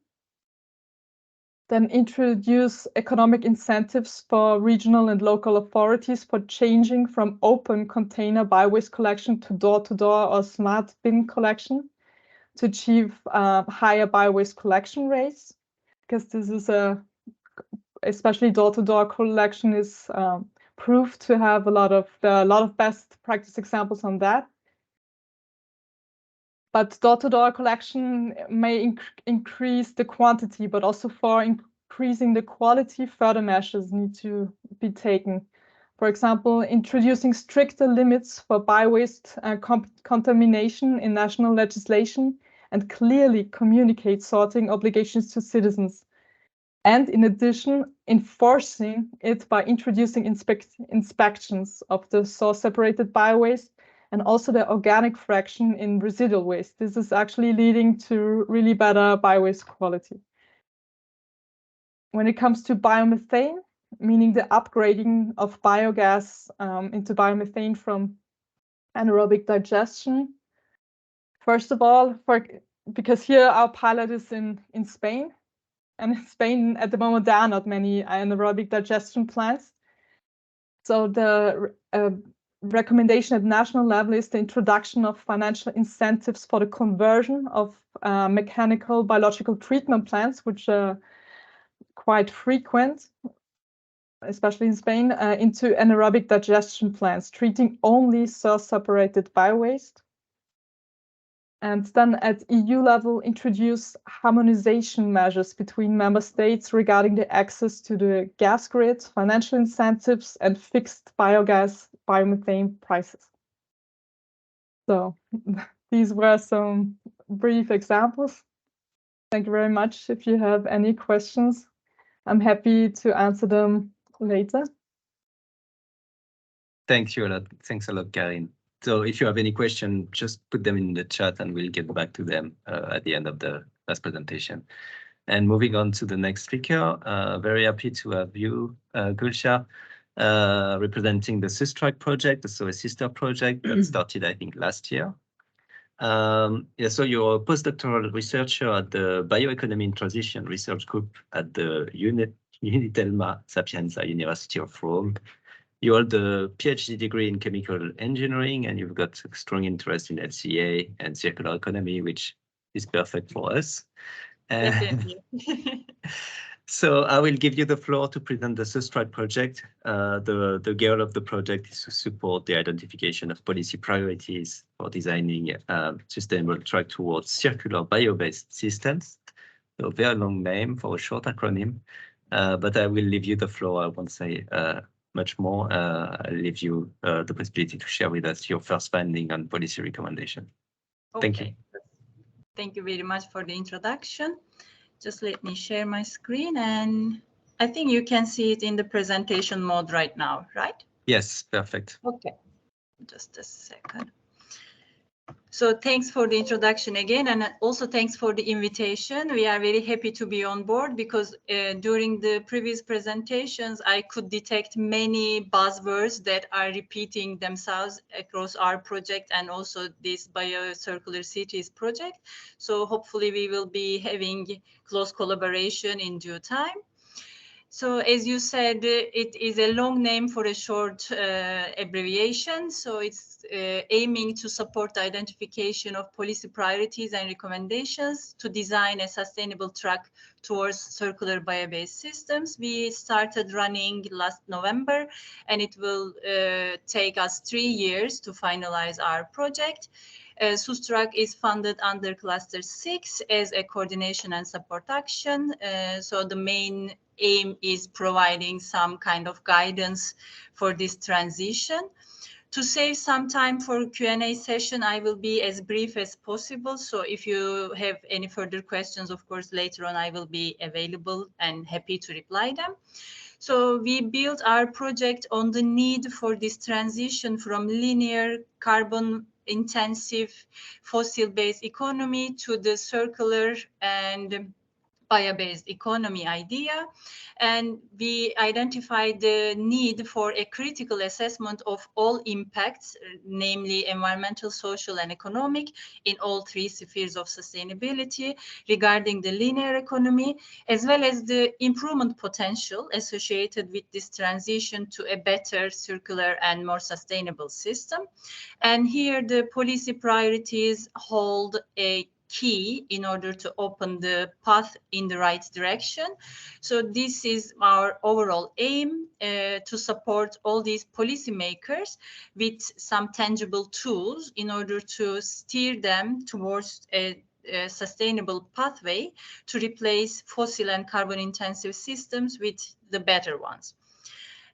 Then introduce economic incentives for regional and local authorities for changing from open container bio-waste collection to door-to-door or smart bin collection to achieve higher bio-waste collection rates, because this is especially door-to-door collection is proved to have a lot of best practice examples on that. But door-to-door collection may increase the quantity, but also for increasing the quality, further measures need to be taken. For example, introducing stricter limits for bio-waste contamination in national legislation and clearly communicate sorting obligations to citizens. And in addition, enforcing it by introducing inspections of the source-separated bio-waste and also the organic fraction in residual waste. This is actually leading to really better bio-waste quality. When it comes to biomethane, meaning the upgrading of biogas into biomethane from anaerobic digestion. First of all, because here our pilot is in Spain, and in Spain at the moment there are not many anaerobic digestion plants. So the recommendation at national level is the introduction of financial incentives for the conversion of mechanical biological treatment plants, which are quite frequent, especially in Spain, into anaerobic digestion plants, treating only source-separated biowaste. And then at EU level, introduce harmonization measures between member states regarding the access to the gas grid, financial incentives, and fixed biomethane prices. So these were some brief examples. Thank you very much. If you have any questions, I'm happy to answer them later. Thanks a lot, Karin. So if you have any question, just put them in the chat and we'll get back to them at the end of the last presentation. And moving on to the next speaker, very happy to have you, Gulsha, representing the SUSTRAC project, so a sister project that started, I think, last year. Yeah, so you're a postdoctoral researcher at the Bioeconomy in Transition Research Group at the Unitelma Sapienza University of Rome. You hold a PhD degree in chemical engineering, and you've got a strong interest in LCA and circular economy, which is perfect for us. So I will give you the floor to present the SUSTRAC project. The goal of the project is to support the identification of policy priorities for designing a sustainable track towards circular bio-based systems. So a very long name for a short acronym, but I will leave you the floor. I won't say much more. I'll leave you the possibility to share with us your first finding and policy recommendation. Okay. Thank you. Thank you very much for the introduction. Just let me share my screen, and I think you can see it in the presentation mode right now, right? Yes, perfect. Okay, just a second. So thanks for the introduction again, and also thanks for the invitation. We are very happy to be on board because during the previous presentations, I could detect many buzzwords that are repeating themselves across our project and also this Biocircularcities project. So hopefully we will be having close collaboration in due time. So as you said, it is a long name for a short abbreviation. So it's aiming to support the identification of policy priorities and recommendations to design a sustainable track towards circular bio-based systems. We started running last November, and it will take us 3 years to finalize our project. SUSTRAC is funded under Cluster 6 as a coordination and support action. So the main aim is providing some kind of guidance for this transition. To save some time for Q&A session, I will be as brief as possible. So if you have any further questions, of course, later on, I will be available and happy to reply them. So we built our project on the need for this transition from linear carbon intensive fossil-based economy to the circular and bio-based economy idea. And we identified the need for a critical assessment of all impacts, namely environmental, social, and economic, in all 3 spheres of sustainability regarding the linear economy, as well as the improvement potential associated with this transition to a better circular and more sustainable system. And here the policy priorities hold a key in order to open the path in the right direction. So this is our overall aim, to support all these policymakers with some tangible tools in order to steer them towards a sustainable pathway to replace fossil and carbon intensive systems with the better ones.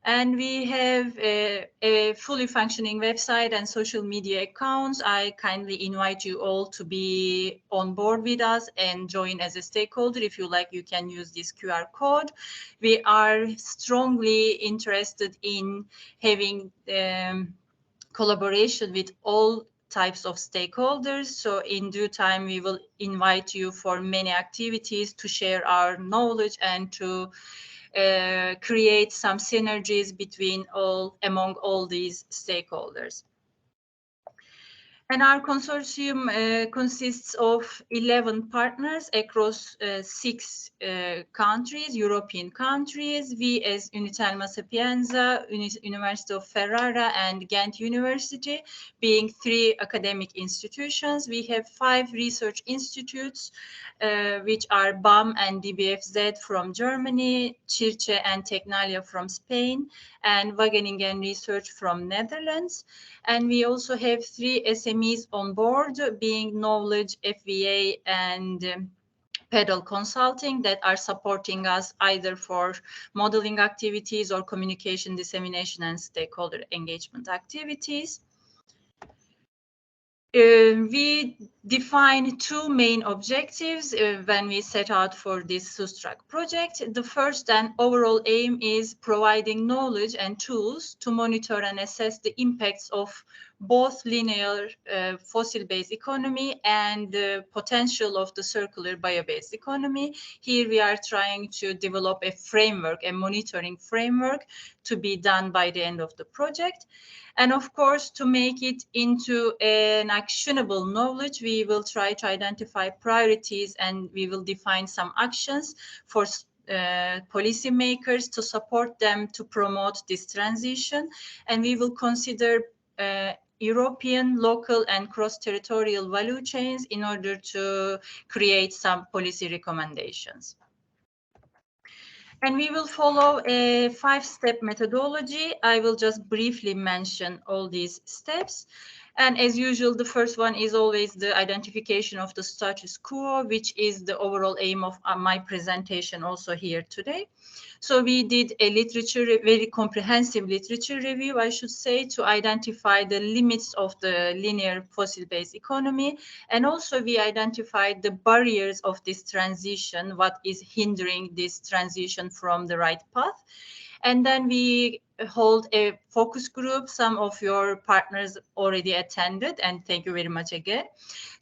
And we have a fully functioning website and social media accounts. I kindly invite you all to be on board with us and join as a stakeholder. If you like, you can use this QR code. We are strongly interested in having collaboration with all types of stakeholders. So in due time, we will invite you for many activities to share our knowledge and to create some synergies among all these stakeholders. And our consortium consists of 11 partners across 6 countries, European countries. We as Unitelma Sapienza, University of Ferrara, and Ghent University, being 3 academic institutions. We have 5 research institutes, which are BAM and DBFZ from Germany, Circe and Tecnalia from Spain, and Wageningen Research from Netherlands. And we also have 3 SMEs on board, being Knowledge, FVA, and Pedal Consulting, that are supporting us either for modeling activities or communication, dissemination, and stakeholder engagement activities. We define 2 main objectives when we set out for this SUSTRAC project. The first and overall aim is providing knowledge and tools to monitor and assess the impacts of both linear fossil-based economy and the potential of the circular bio-based economy. Here we are trying to develop a framework, a monitoring framework, to be done by the end of the project. And of course, to make it into an actionable knowledge, we will try to identify priorities, and we will define some actions for policymakers to support them to promote this transition. And we will consider European, local, and cross-territorial value chains in order to create some policy recommendations. And we will follow a 5-step methodology. I will just briefly mention all these steps. And as usual, the first one is always the identification of the status quo, which is the overall aim of my presentation also here today. So we did a very comprehensive literature review, I should say, to identify the limits of the linear fossil-based economy. And also we identified the barriers of this transition, what is hindering this transition from the right path. And then we hold a focus group. Some of your partners already attended, and thank you very much again.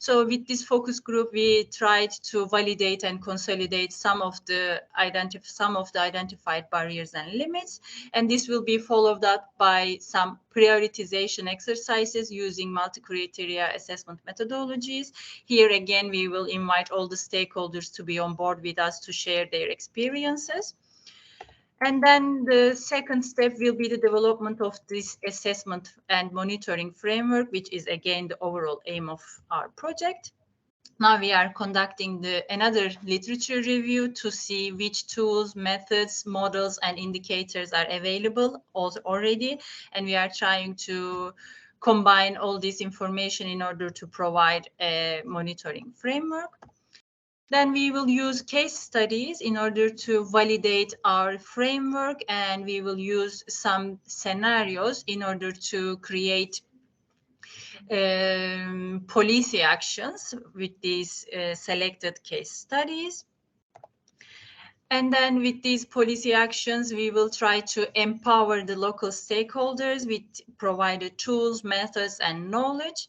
So with this focus group, we tried to validate and consolidate some of the identified barriers and limits. And this will be followed up by some prioritization exercises using multi-criteria assessment methodologies. Here again, we will invite all the stakeholders to be on board with us to share their experiences. And then the second step will be the development of this assessment and monitoring framework, which is again the overall aim of our project. Now we are conducting another literature review to see which tools, methods, models, and indicators are available already. And we are trying to combine all this information in order to provide a monitoring framework. Then we will use case studies in order to validate our framework, and we will use some scenarios in order to create policy actions with these selected case studies. And then with these policy actions, we will try to empower the local stakeholders with provided tools, methods, and knowledge.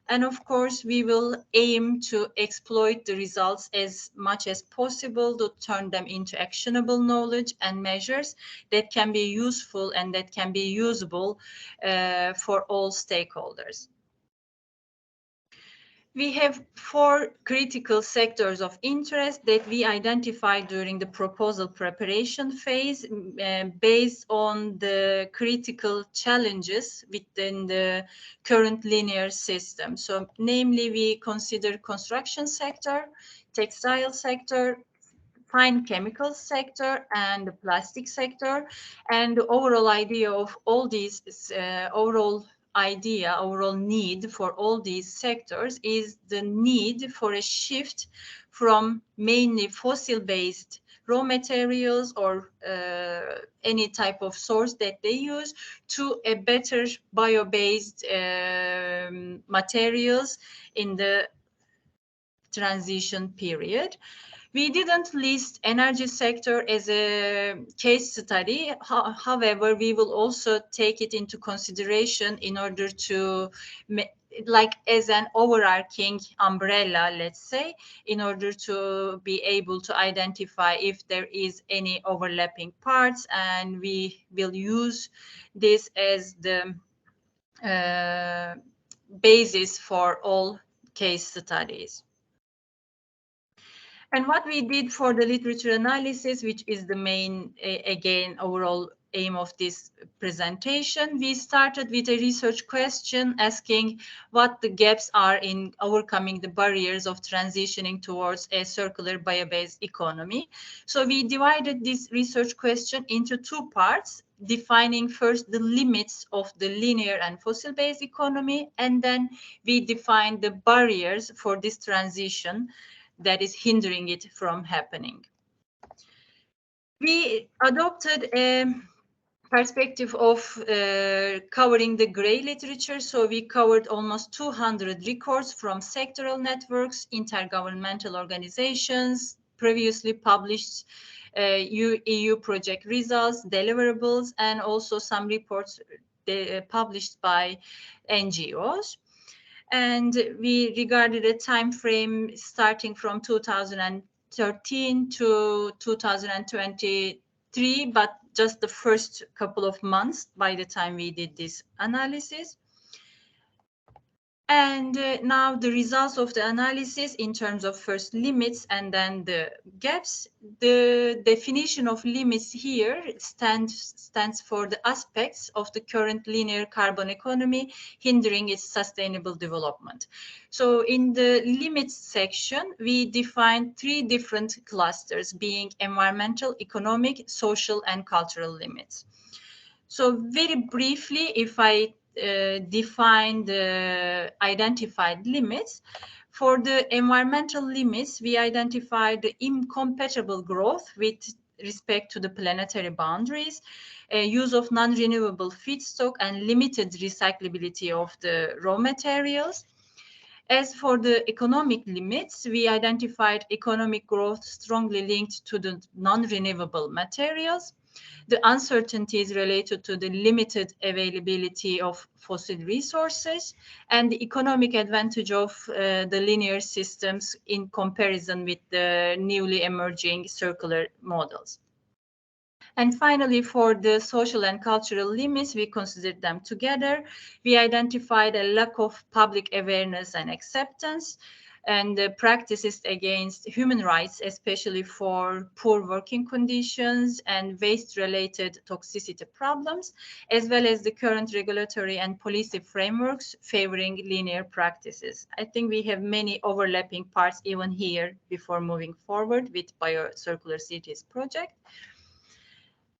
And of course, we will aim to exploit the results as much as possible to turn them into actionable knowledge and measures that can be useful and that can be usable for all stakeholders. We have 4 critical sectors of interest that we identified during the proposal preparation phase based on the critical challenges within the current linear system. So namely, we consider construction sector, textile sector, fine chemical sector, and the plastic sector. And the overall idea of all these overall need for all these sectors is the need for a shift from mainly fossil-based raw materials or any type of source that they use to a better bio-based materials in the transition period. We didn't list energy sector as a case study. However, we will also take it into consideration in order to, like as an overarching umbrella, let's say, in order to be able to identify if there is any overlapping parts, and we will use this as the basis for all case studies. And what we did for the literature analysis, which is the main, again, overall aim of this presentation, we started with a research question asking what the gaps are in overcoming the barriers of transitioning towards a circular bio-based economy. So we divided this research question into 2 parts, defining first the limits of the linear and fossil-based economy, and then we defined the barriers for this transition that is hindering it from happening. We adopted a perspective of covering the gray literature. So we covered almost 200 records from sectoral networks, intergovernmental organizations, previously published EU project results, deliverables, and also some reports published by NGOs. And we regarded a time frame starting from 2013 to 2023, but just the first couple of months by the time we did this analysis. And now the results of the analysis in terms of first limits and then the gaps. The definition of limits here stands for the aspects of the current linear carbon economy hindering its sustainable development. So in the limits section, we defined 3 different clusters, being environmental, economic, social, and cultural limits. So very briefly, if I define the identified limits. For the environmental limits, we identified the incompatible growth with respect to the planetary boundaries, use of non-renewable feedstock, and limited recyclability of the raw materials. As for the economic limits, we identified economic growth strongly linked to the non-renewable materials, the uncertainties related to the limited availability of fossil resources, and the economic advantage of the linear systems in comparison with the newly emerging circular models. And finally, for the social and cultural limits, we considered them together. We identified a lack of public awareness and acceptance, and practices against human rights, especially for poor working conditions and waste-related toxicity problems, as well as the current regulatory and policy frameworks favoring linear practices. I think we have many overlapping parts even here before moving forward with Biocircularcities project.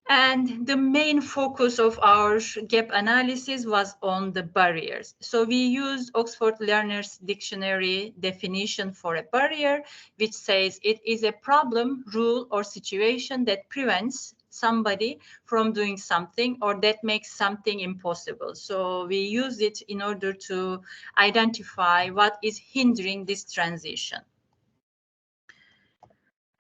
And the main focus of our gap analysis was on the barriers. So we used Oxford Learners Dictionary definition for a barrier, which says it is a problem, rule, or situation that prevents somebody from doing something or that makes something impossible. So we used it in order to identify what is hindering this transition.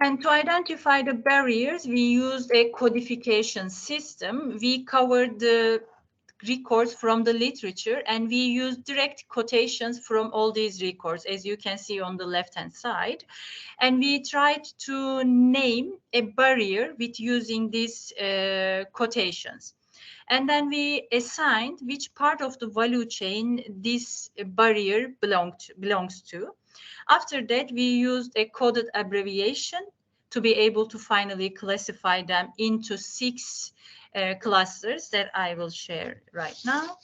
And to identify the barriers, we used a codification system. We covered the records from the literature and we used direct quotations from all these records, as you can see on the left-hand side. And we tried to name a barrier with using these quotations. And then we assigned which part of the value chain this barrier belongs to. After that, we used a coded abbreviation to be able to finally classify them into 6 clusters that I will share right now.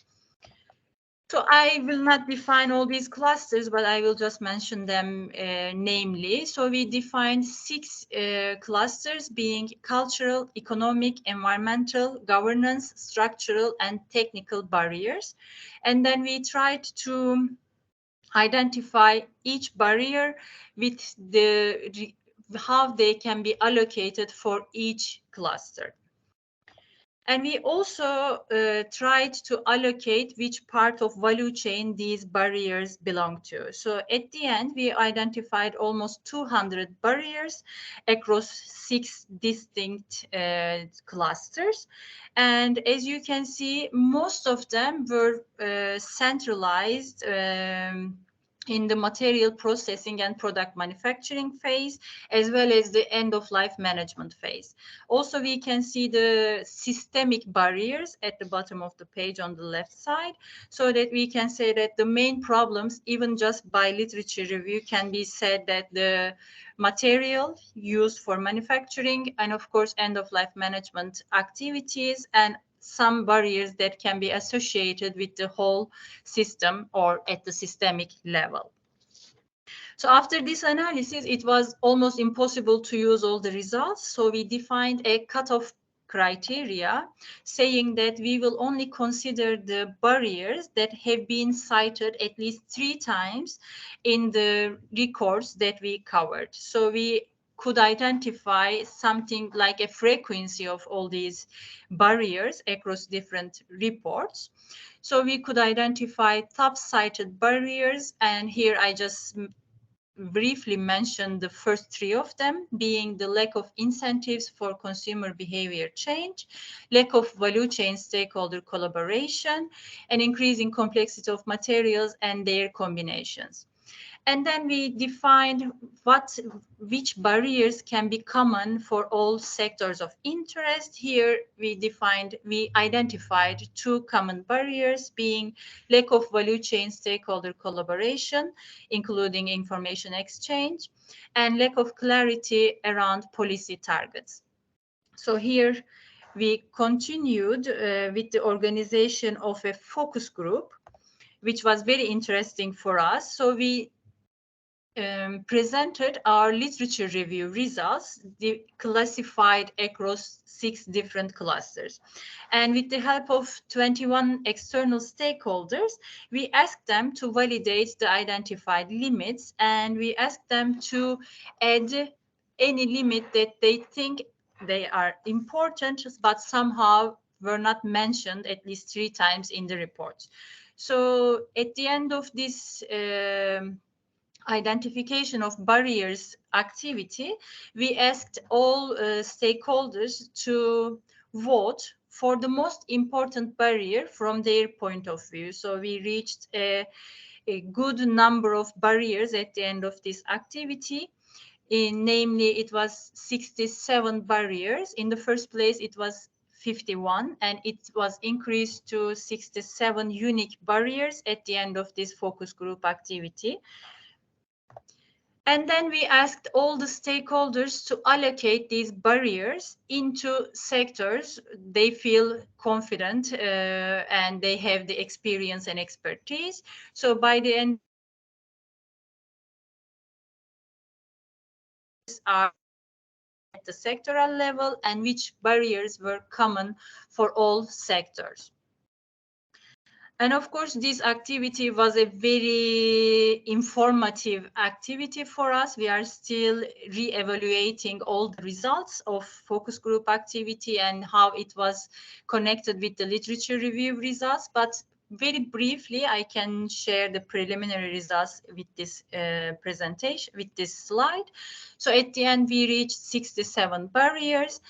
So I will not define all these clusters, but I will just mention them namely. So we defined 6 clusters being cultural, economic, environmental, governance, structural, and technical barriers. And then we tried to identify each barrier with how they can be allocated for each cluster. And we also tried to allocate which part of value chain these barriers belong to. So at the end, we identified almost 200 barriers across 6 distinct clusters. And as you can see, most of them were centralized in the material processing and product manufacturing phase, as well as the end-of-life management phase. Also, we can see the systemic barriers at the bottom of the page on the left side, so that we can say that the main problems, even just by literature review, can be said that the material used for manufacturing and, of course, end-of-life management activities and some barriers that can be associated with the whole system or at the systemic level. So after this analysis, it was almost impossible to use all the results. So we defined a cutoff criteria saying that we will only consider the barriers that have been cited at least 3 times in the records that we covered. So we could identify something like a frequency of all these barriers across different reports. So we could identify top cited barriers, and here I just briefly mention the first 3 of them, being the lack of incentives for consumer behavior change, lack of value chain stakeholder collaboration, and increasing complexity of materials and their combinations. And then we defined which barriers can be common for all sectors of interest. Here we identified 2 common barriers, being lack of value chain stakeholder collaboration, including information exchange, and lack of clarity around policy targets. So here we continued with the organization of a focus group, which was very interesting for us. So we presented our literature review results classified across 6 different clusters. And with the help of 21 external stakeholders, we asked them to validate the identified limits, and we asked them to add any limit that they think they are important, but somehow were not mentioned at least 3 times in the report. So at the end of this identification of barriers activity, we asked all stakeholders to vote for the most important barrier from their point of view. So we reached a good number of barriers at the end of this activity. Namely, it was 67 barriers. In the first place, it was 51, and it was increased to 67 unique barriers at the end of this focus group activity. And then we asked all the stakeholders to allocate these barriers into sectors they feel confident and they have the experience and expertise. So by the end, are at the sectoral level and which barriers were common for all sectors. And of course, this activity was a very informative activity for us. We are still re-evaluating all the results of focus group activity and how it was connected with the literature review results. But very briefly, I can share the preliminary results with this presentation, with this slide. So at the end, we reached 67 barriers.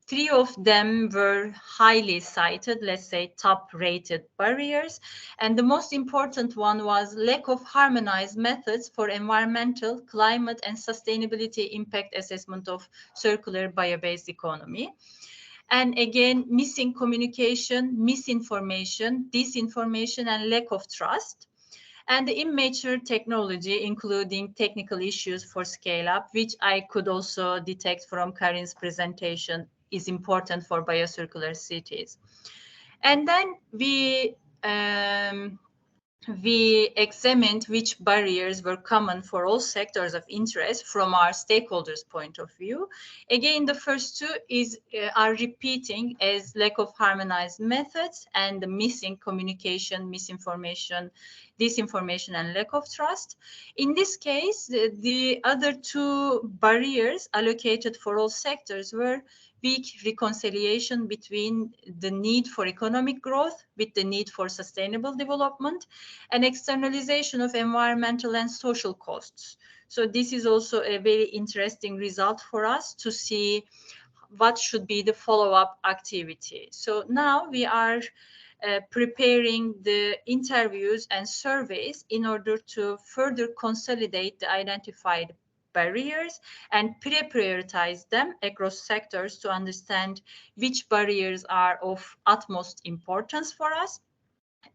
3 of them were highly cited, let's say top-rated barriers. And the most important one was lack of harmonized methods for environmental, climate, and sustainability impact assessment of circular bio-based economy. And again, missing communication, misinformation, disinformation, and lack of trust. And the immature technology, including technical issues for scale-up, which I could also detect from Karin's presentation, is important for biocircular cities. And then we examined which barriers were common for all sectors of interest from our stakeholders' point of view. Again, the first two are repeating as lack of harmonized methods and the missing communication, misinformation, disinformation, and lack of trust. In this case, the other two barriers allocated for all sectors were weak reconciliation between the need for economic growth with the need for sustainable development and externalization of environmental and social costs. So this is also a very interesting result for us to see what should be the follow-up activity. So now we are preparing the interviews and surveys in order to further consolidate the identified barriers and pre-prioritize them across sectors to understand which barriers are of utmost importance for us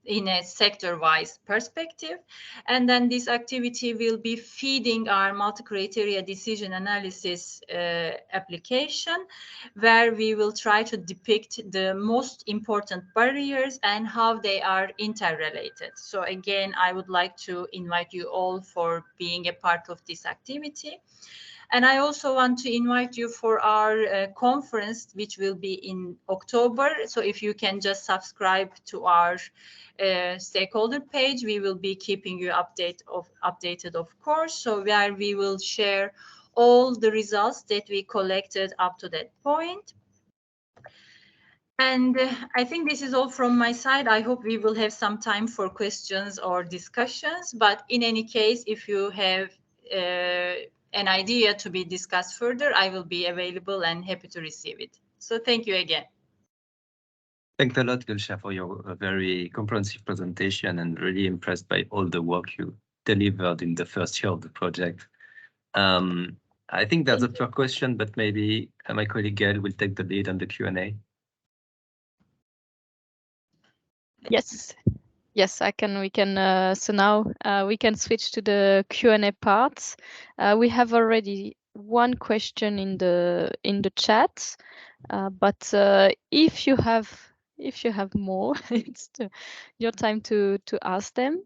in a sector-wise perspective. And then this activity will be feeding our multi-criteria decision analysis application, where we will try to depict the most important barriers and how they are interrelated. So again, I would like to invite you all for being a part of this activity. And I also want to invite you for our conference, which will be in October. So if you can just subscribe to our stakeholder page, we will be keeping you updated, of course. So where we will share all the results that we collected up to that point. And I think this is all from my side. I hope we will have some time for questions or discussions. But in any case, if you have an idea to be discussed further, I will be available and happy to receive it. So thank you again. Thanks a lot, Gulsha, for your very comprehensive presentation, and really impressed by all the work you delivered in the first year of the project. I think that's a fair question, but maybe my colleague Gail will take the lead on the Q&A. Yes. Yes, I can. We can. So now we can switch to the Q&A part. We have already one question in the chat, but if you have more, it's your time to ask them.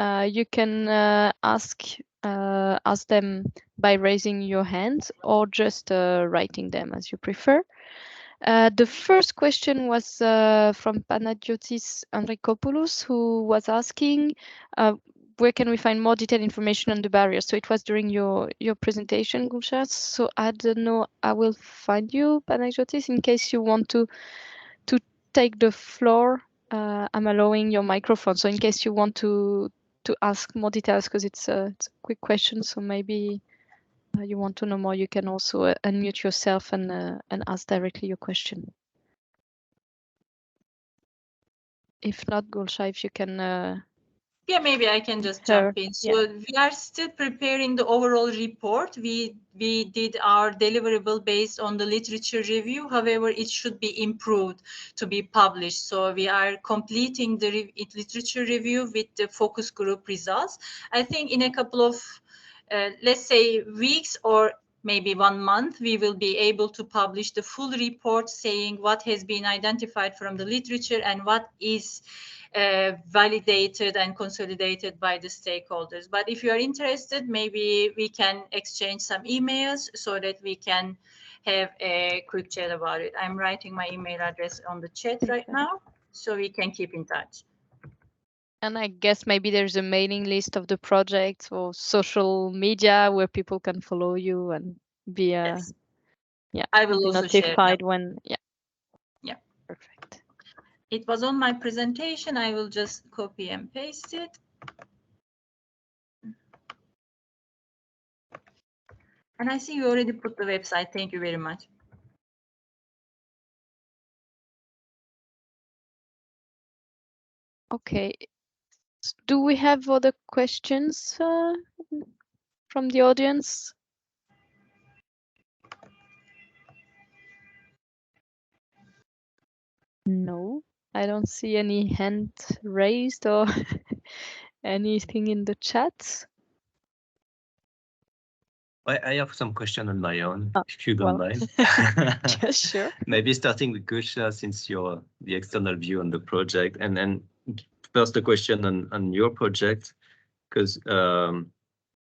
You can ask them by raising your hand or just writing them as you prefer. The first question was from Panagiotis Andrikopoulos, who was asking, where can we find more detailed information on the barriers? So it was during your presentation, Gulsha. So I don't know, I will find you, Panagiotis, in case you want to take the floor. I'm allowing your microphone. So in case you want to ask more details, because it's a quick question, so maybe you want to know more, you can also unmute yourself and ask directly your question. If not, Gulsha, if you can. Yeah, maybe I can just jump in. So we are still preparing the overall report. We did our deliverable based on the literature review. However, it should be improved to be published. So we are completing the literature review with the focus group results. I think in a couple of let's say, weeks or maybe 1 month, we will be able to publish the full report saying what has been identified from the literature and what is validated and consolidated by the stakeholders. But if you are interested, maybe we can exchange some emails so that we can have a quick chat about it. I'm writing my email address on the chat right now, so we can keep in touch. And I guess maybe there's a mailing list of the project or social media where people can follow you and be Yes. yeah, I will be also share notified that. when Yeah. Perfect. It was on my presentation. I will just copy and paste it. And I see you already put the website. Thank you very much. Okay. Do we have other questions from the audience? No, I don't see any hand raised or anything in the chat. I have some question on my own, Oh, if you don't well. mind. Yeah, sure. Maybe starting with Gusha, since you're the external view on the project, and then first a question on your project, because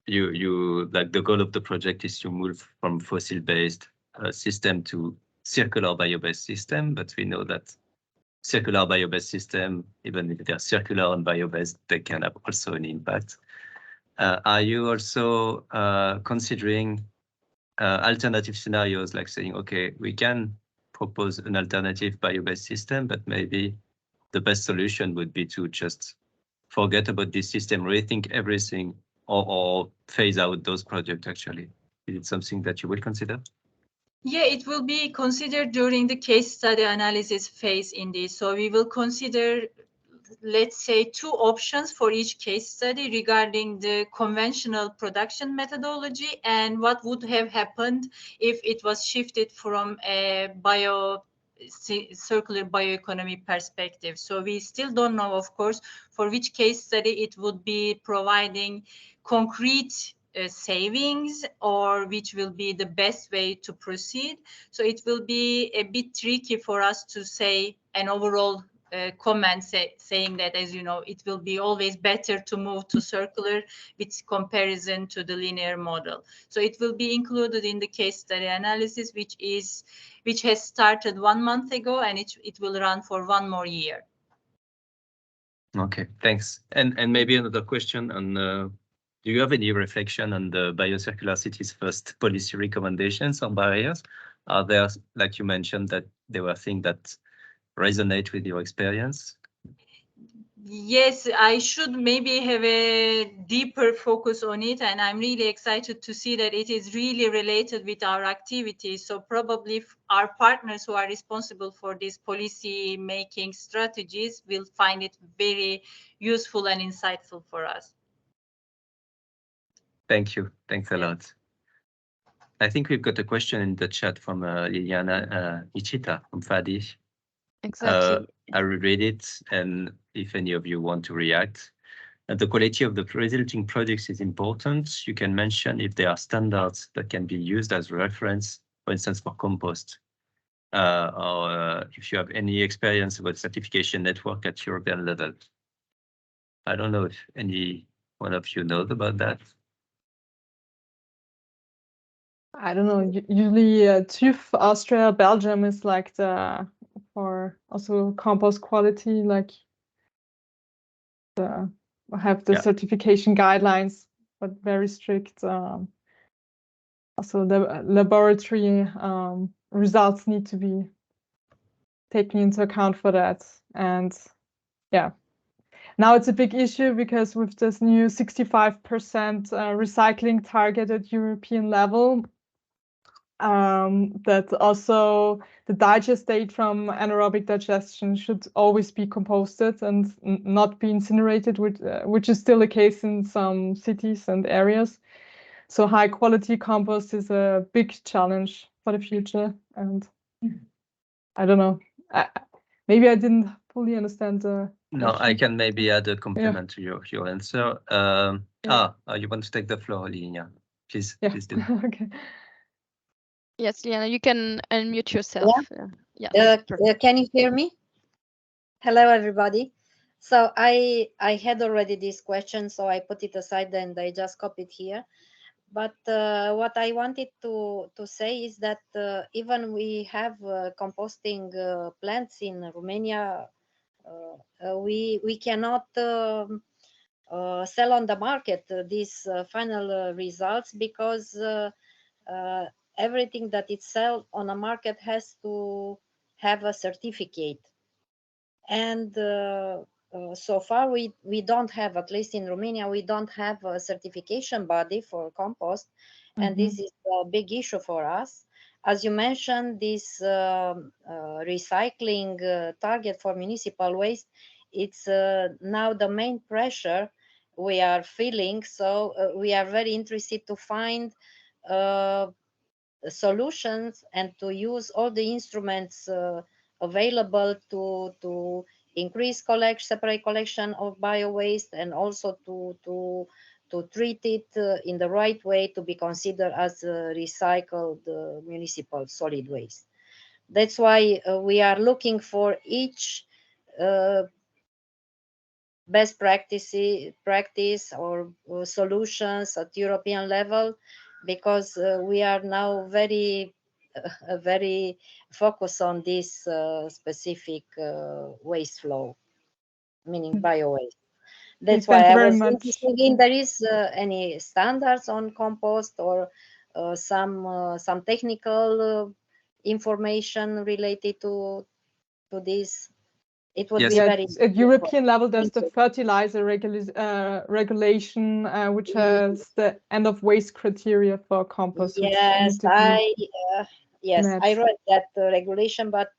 you like the goal of the project is to move from fossil-based system to circular bio-based system, but we know that circular bio-based system, even if they're circular and bio-based, they can have also an impact. Are you also considering alternative scenarios, like saying, okay, we can propose an alternative bio-based system, but maybe the best solution would be to just forget about this system, rethink everything, or phase out those projects actually? Is it something that you will consider? Yeah, it will be considered during the case study analysis phase indeed. So we will consider, let's say, 2 options for each case study regarding the conventional production methodology and what would have happened if it was shifted from a circular bioeconomy perspective. So we still don't know, of course, for which case study it would be providing concrete savings or which will be the best way to proceed. So it will be a bit tricky for us to say an overall comment saying that, as you know, it will be always better to move to circular with comparison to the linear model. So it will be included in the case study analysis, which has started 1 month ago, and it will run for 1 more year. Okay, thanks. And maybe another question on, do you have any reflection on the Biocircularities first policy recommendations or barriers? Are there, like you mentioned, that there were things that resonate with your experience? Yes, I should maybe have a deeper focus on it, and I'm really excited to see that it is really related with our activities. So probably our partners who are responsible for these policy making strategies will find it very useful and insightful for us. Thank you. Thanks a lot. I think we've got a question in the chat from Liliana Ichita from Fadi. Exactly. I will read it, and if any of you want to react. The quality of the resulting products is important. You can mention if there are standards that can be used as reference, for instance, for compost, or if you have any experience about certification network at European level. I don't know if any one of you knows about that. I don't know. Usually, TÜV Austria, Belgium is like for also compost quality, like have the certification guidelines, but very strict. Also, the laboratory results need to be taken into account for that. And yeah, now it's a big issue because with this new 65% recycling target at European level, that also the digestate from anaerobic digestion should always be composted and not be incinerated, which is still the case in some cities and areas. So high quality compost is a big challenge for the future. And I don't know, maybe I didn't fully understand the No, I can maybe add a compliment to your answer. You want to take the floor, Linia? Please do. Okay. Yes, Liana, you can unmute yourself. Can you hear me? Hello, everybody. So I had already this question, so I put it aside and I just copied here. But what I wanted to say is that even we have composting plants in Romania, we cannot sell on the market these final results, because everything that is sold on a market has to have a certificate. And so far we don't have, at least in Romania, we don't have a certification body for compost. And this is a big issue for us. As you mentioned, this recycling target for municipal waste, it's now the main pressure we are feeling. So we are very interested to find solutions and to use all the instruments available to increase separate collection of bio-waste, and also to treat it in the right way to be considered as recycled municipal solid waste. That's why we are looking for each best practice or solutions at European level, because we are now very focused on this specific waste flow, meaning bio-waste. That's why I was thinking, there is any standards on compost, or some technical information related to this. It would be very at European level. There's the fertilizer regulation, which has the end of waste criteria for compost. Yes, I read that regulation, but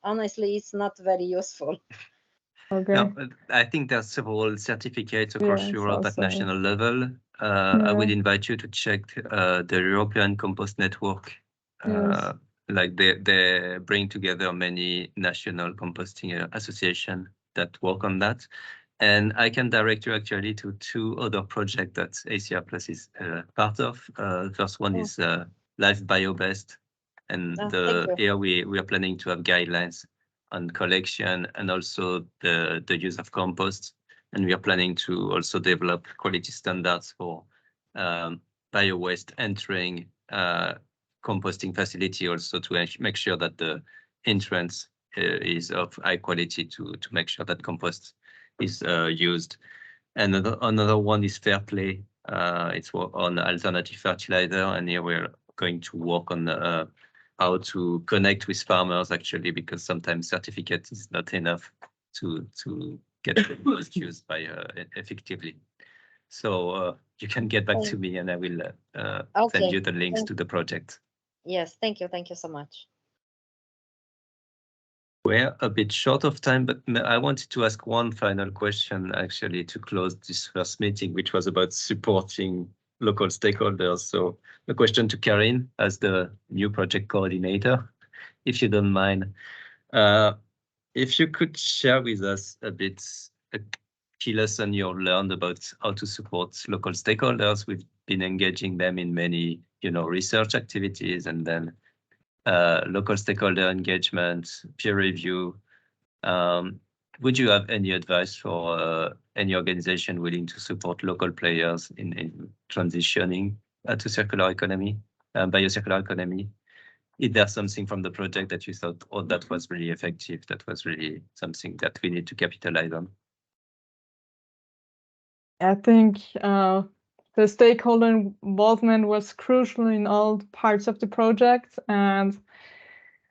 honestly, it's not very useful. Okay. No, I think there's several certificates across Europe at national level. I would invite you to check the European Compost Network. Like they bring together many national composting associations that work on that. And I can direct you actually to two other projects that ACR Plus is part of. The first one is Life Biobest. And here we are planning to have guidelines on collection and also the use of compost. And we are planning to also develop quality standards for bio-waste entering composting facility, also to make sure that the entrance is of high quality to make sure that compost is used. And another one is Fair Play. It's on alternative fertilizer, and here we're going to work on how to connect with farmers, actually, because sometimes certificate is not enough to get compost used by effectively. So you can get back to me, and I will send you the links to the project. Yes, thank you so much. We're a bit short of time, but I wanted to ask one final question, actually, to close this first meeting, which was about supporting local stakeholders. So a question to Karin as the new project coordinator, if you don't mind. If you could share with us a bit a key lesson you learned about how to support local stakeholders. We've been engaging them in many, research activities, and then local stakeholder engagement, peer review. Would you have any advice for any organization willing to support local players in transitioning to circular economy, biocircular economy? Is there something from the project that you thought, oh, that was really effective, that was really something that we need to capitalize on? I think the stakeholder involvement was crucial in all parts of the project, and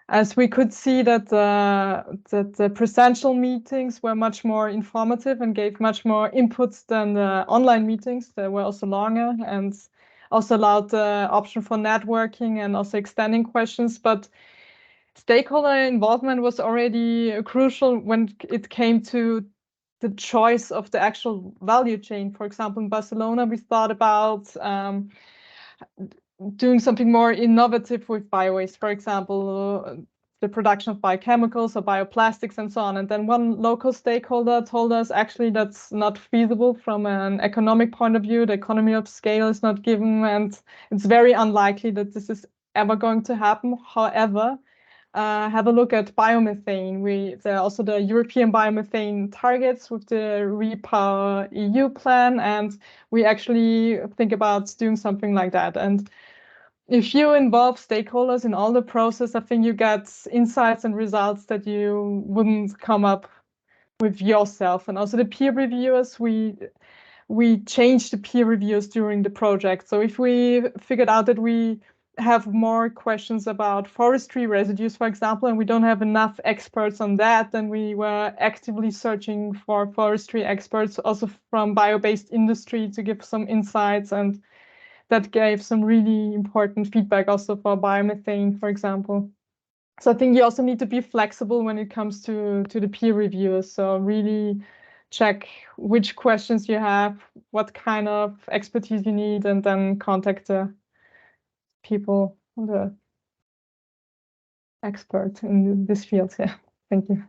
as we could see that the presential meetings were much more informative and gave much more inputs than the online meetings. They were also longer and also allowed the option for networking and also extending questions. But stakeholder involvement was already crucial when it came to the choice of the actual value chain. For example, in Barcelona, we thought about doing something more innovative with biowaste. For example, the production of biochemicals or bioplastics and so on. And then one local stakeholder told us, actually, that's not feasible from an economic point of view. The economy of scale is not given, and it's very unlikely that this is ever going to happen. However, have a look at biomethane. There are also the European biomethane targets with the Repower EU plan, and we actually think about doing something like that. And if you involve stakeholders in all the process, I think you get insights and results that you wouldn't come up with yourself. And also the peer reviewers, we changed the peer reviews during the project. So if we figured out that we have more questions about forestry residues, for example, and we don't have enough experts on that, then we were actively searching for forestry experts also from bio-based industry to give some insights, and that gave some really important feedback also for biomethane, for example. So I think you also need to be flexible when it comes to the peer reviewers. So really check which questions you have, what kind of expertise you need, and then contact the people, the expert in this field. Yeah, thank you.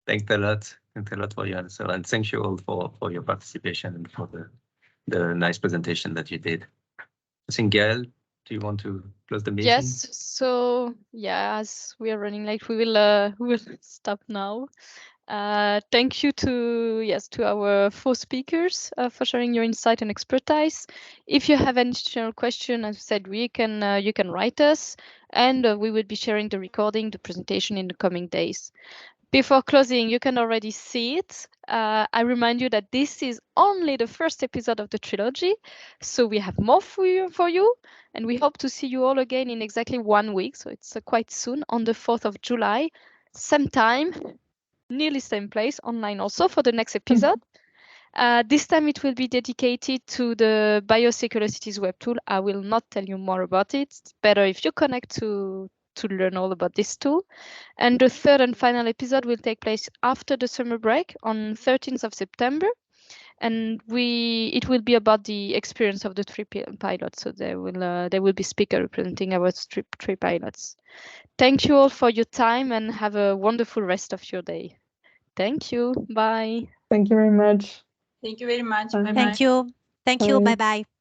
Thanks a lot. Thanks a lot for your answer, and thank you all for your participation and for the nice presentation that you did. I think, Gail, do you want to close the meeting? Yes. So yeah, as we are running late, we will stop now. Thank you to our 4 speakers for sharing your insight and expertise. If you have any additional question, as I said, you can write us, and we will be sharing the recording, the presentation in the coming days. Before closing, you can already see it. I remind you that this is only the first episode of the trilogy, so we have more for you, and we hope to see you all again in exactly 1 week. So it's quite soon, on the 4th of July, same time, nearly same place, online also for the next episode. This time it will be dedicated to the Biocircularities web tool. I will not tell you more about it. It's better if you connect to learn all about this tool. And the 3rd and final episode will take place after the summer break on 13th of September. And it will be about the experience of the 3 pilots. So there will be speaker representing our 3 pilots. Thank you all for your time, and have a wonderful rest of your day. Thank you. Bye. Thank you very much. Thank you very much. Bye. Bye-bye. Thank you. Thank you. Bye. Bye-bye.